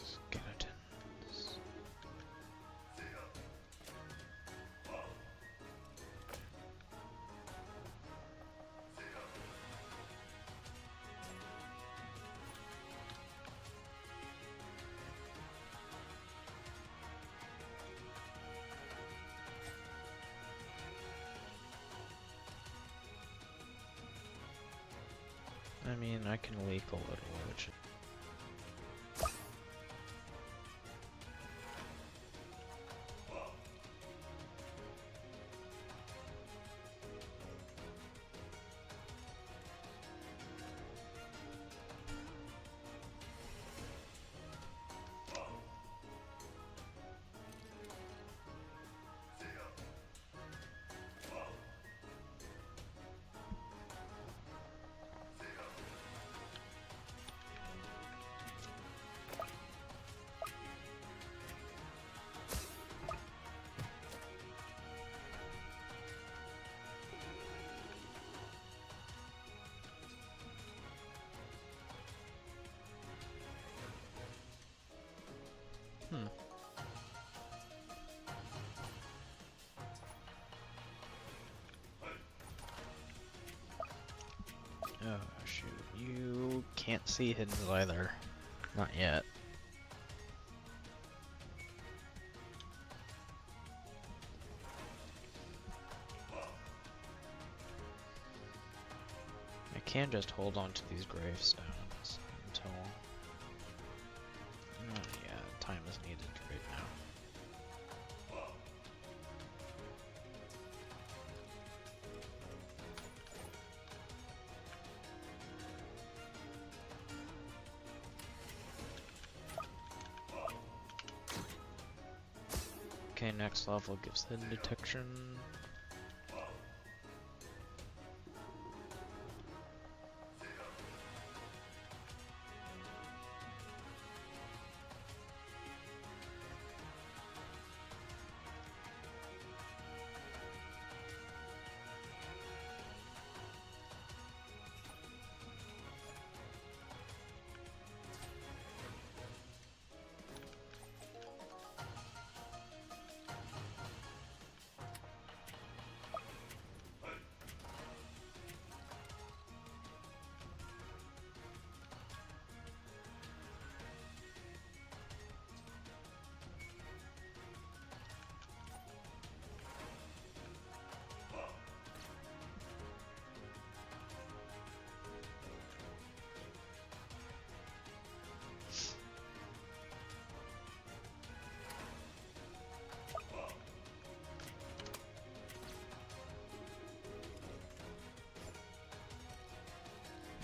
Skeletons. I mean, I can leak a little, which oh shoot, you can't see hidden either. Not yet. I can just hold on to these gravestones until... yeah, time is needed right now. Okay, next level gives hidden detection.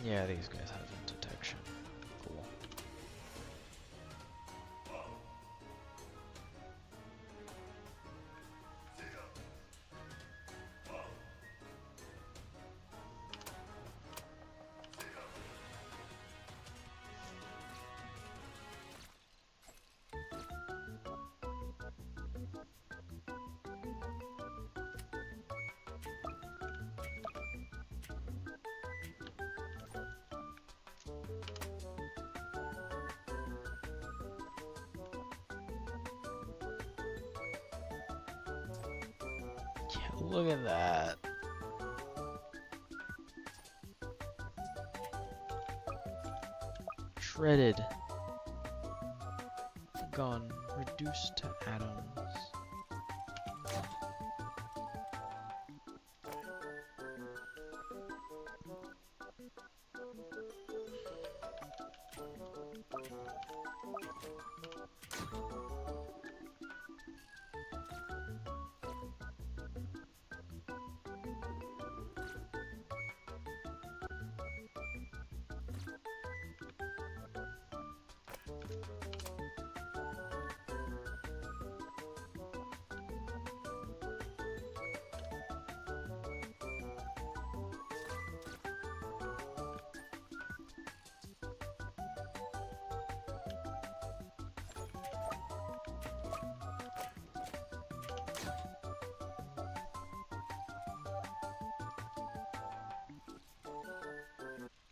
Yeah, these guys have detection. Cool. Yeah, look at that. Shredded. Gone. Reduced to atoms.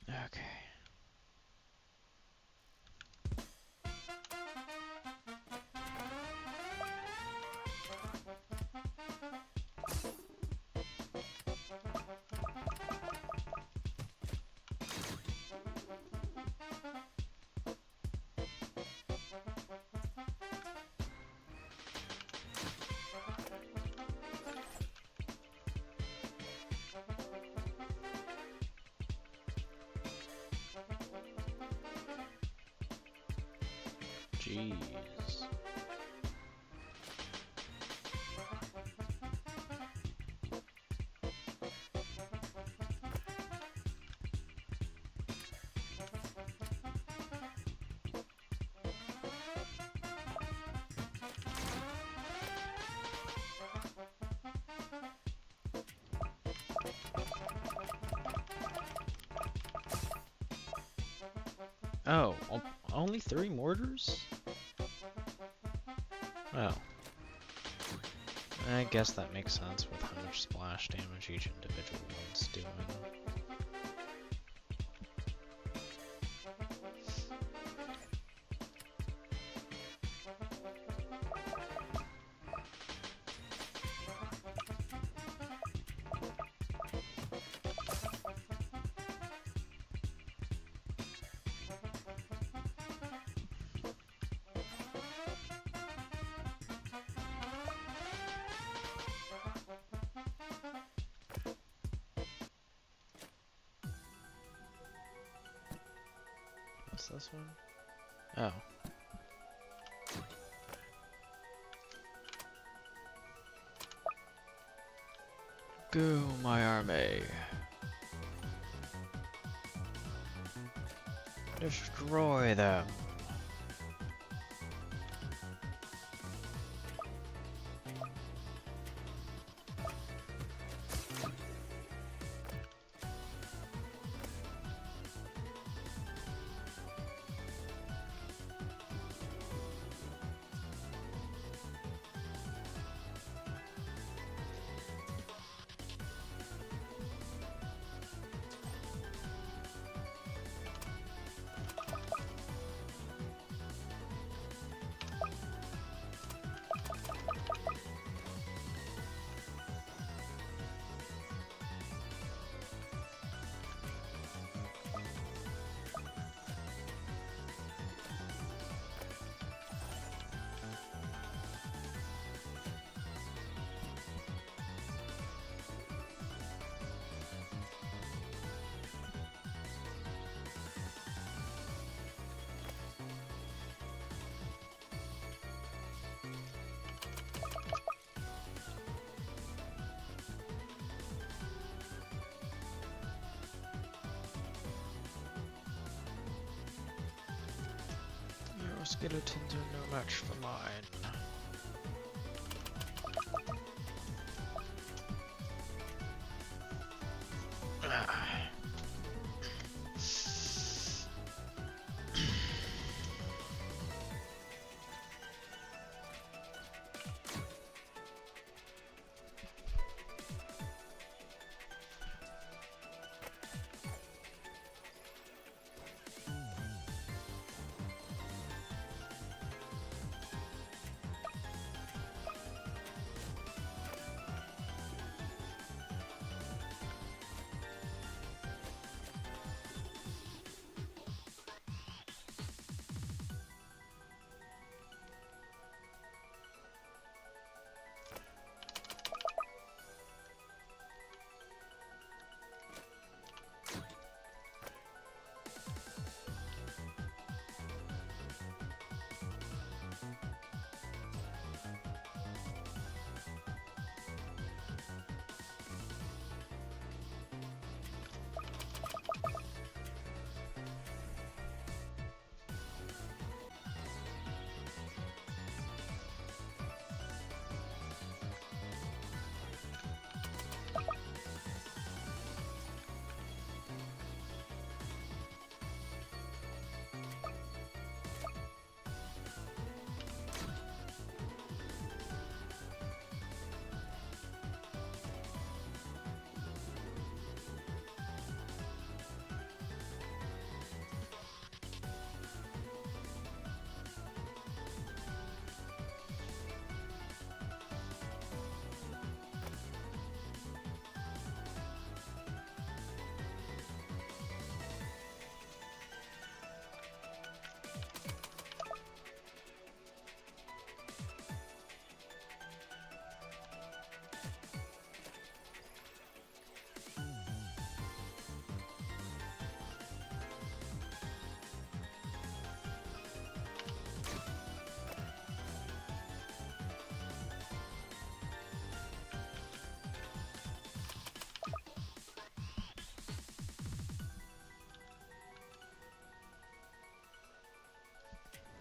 Okay. Jeez. Oh, only 3 mortars? Oh. I guess that makes sense with how much splash damage each individual one's doing. What's this one? Oh. Go, my army. Destroy them. Skeletons are no match for mine.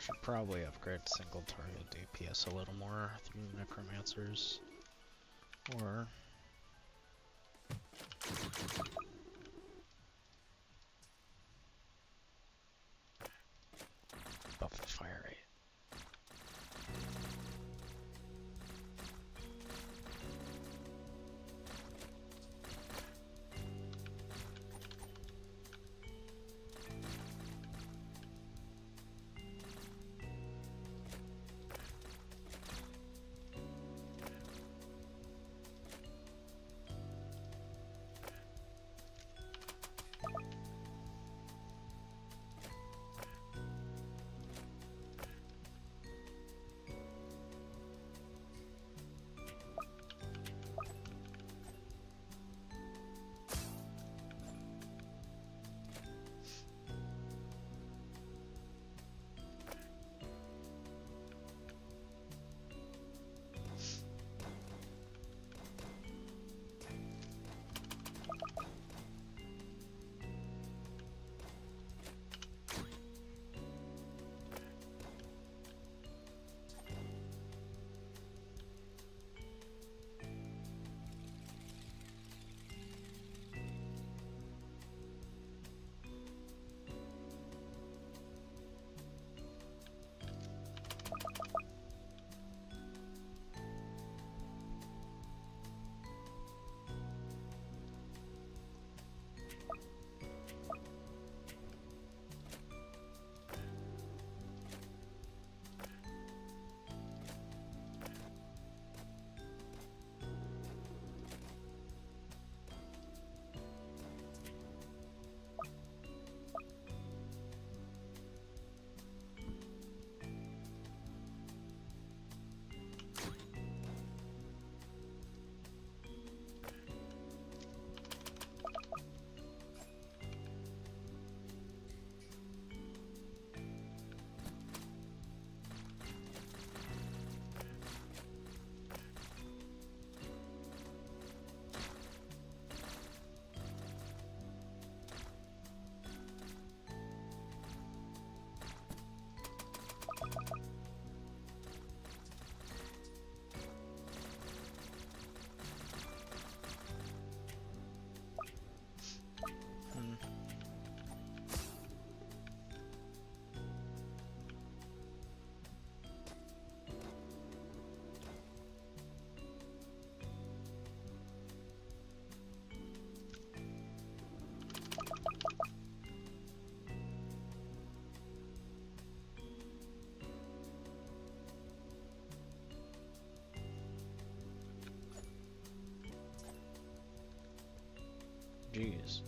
Should probably upgrade single target DPS a little more through necromancers. Or buff the fire rate. Jeez.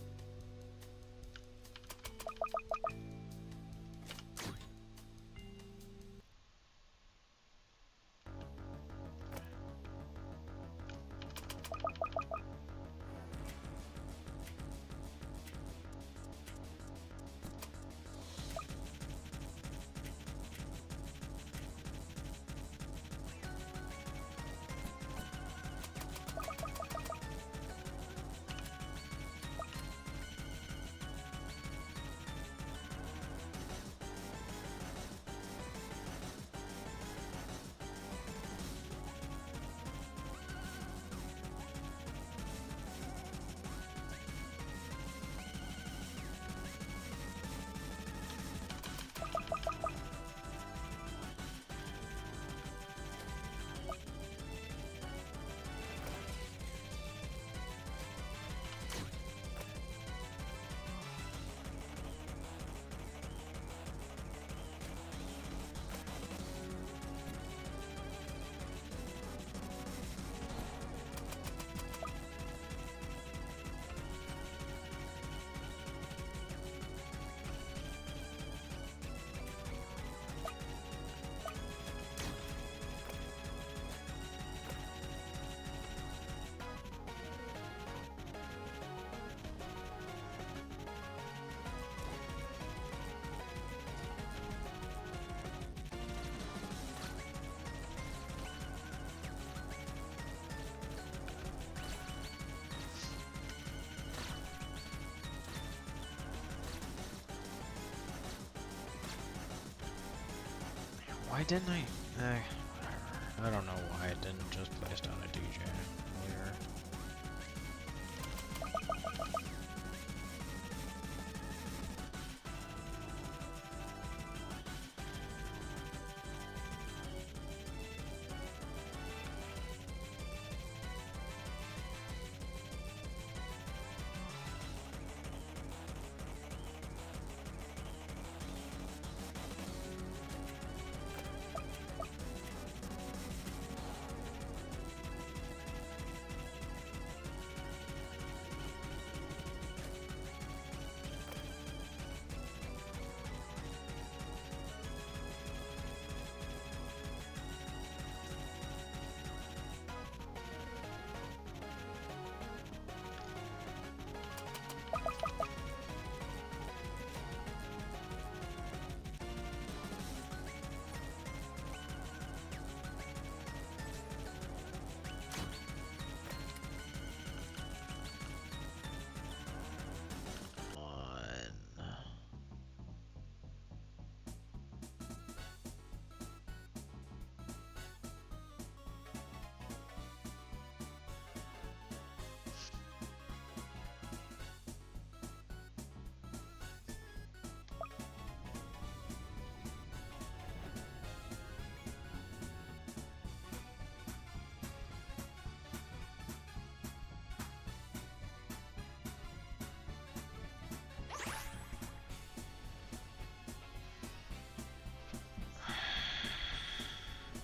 Why didn't I? Whatever. I don't know why I didn't just place down a DJ earlier.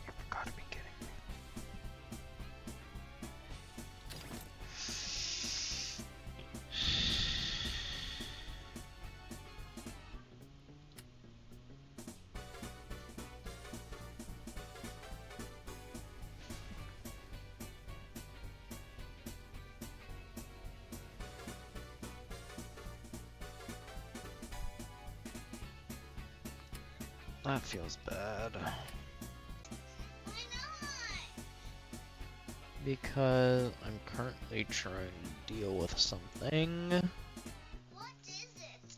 You've got to be kidding me. That feels bad. Why not? Because I'm currently trying to deal with something. What is it?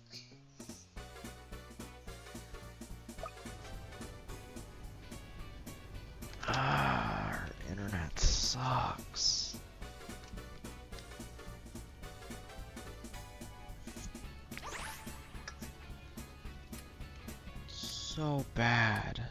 Our internet sucks. So bad.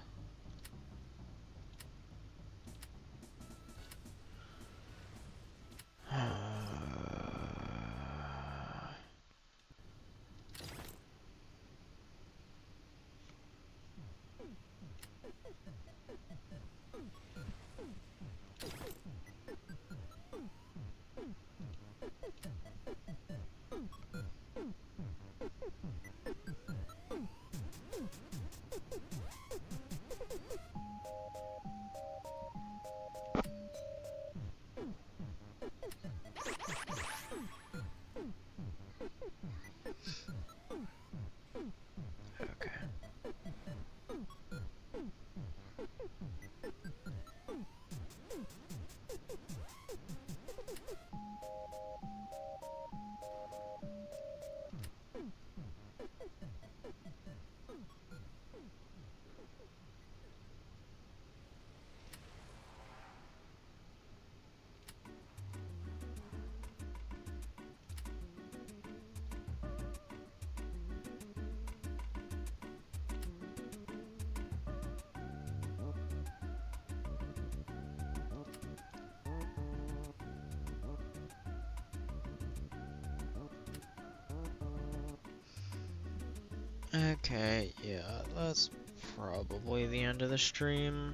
Okay, yeah, that's probably the end of the stream.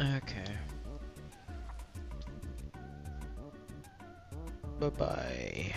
Okay. Bye-bye.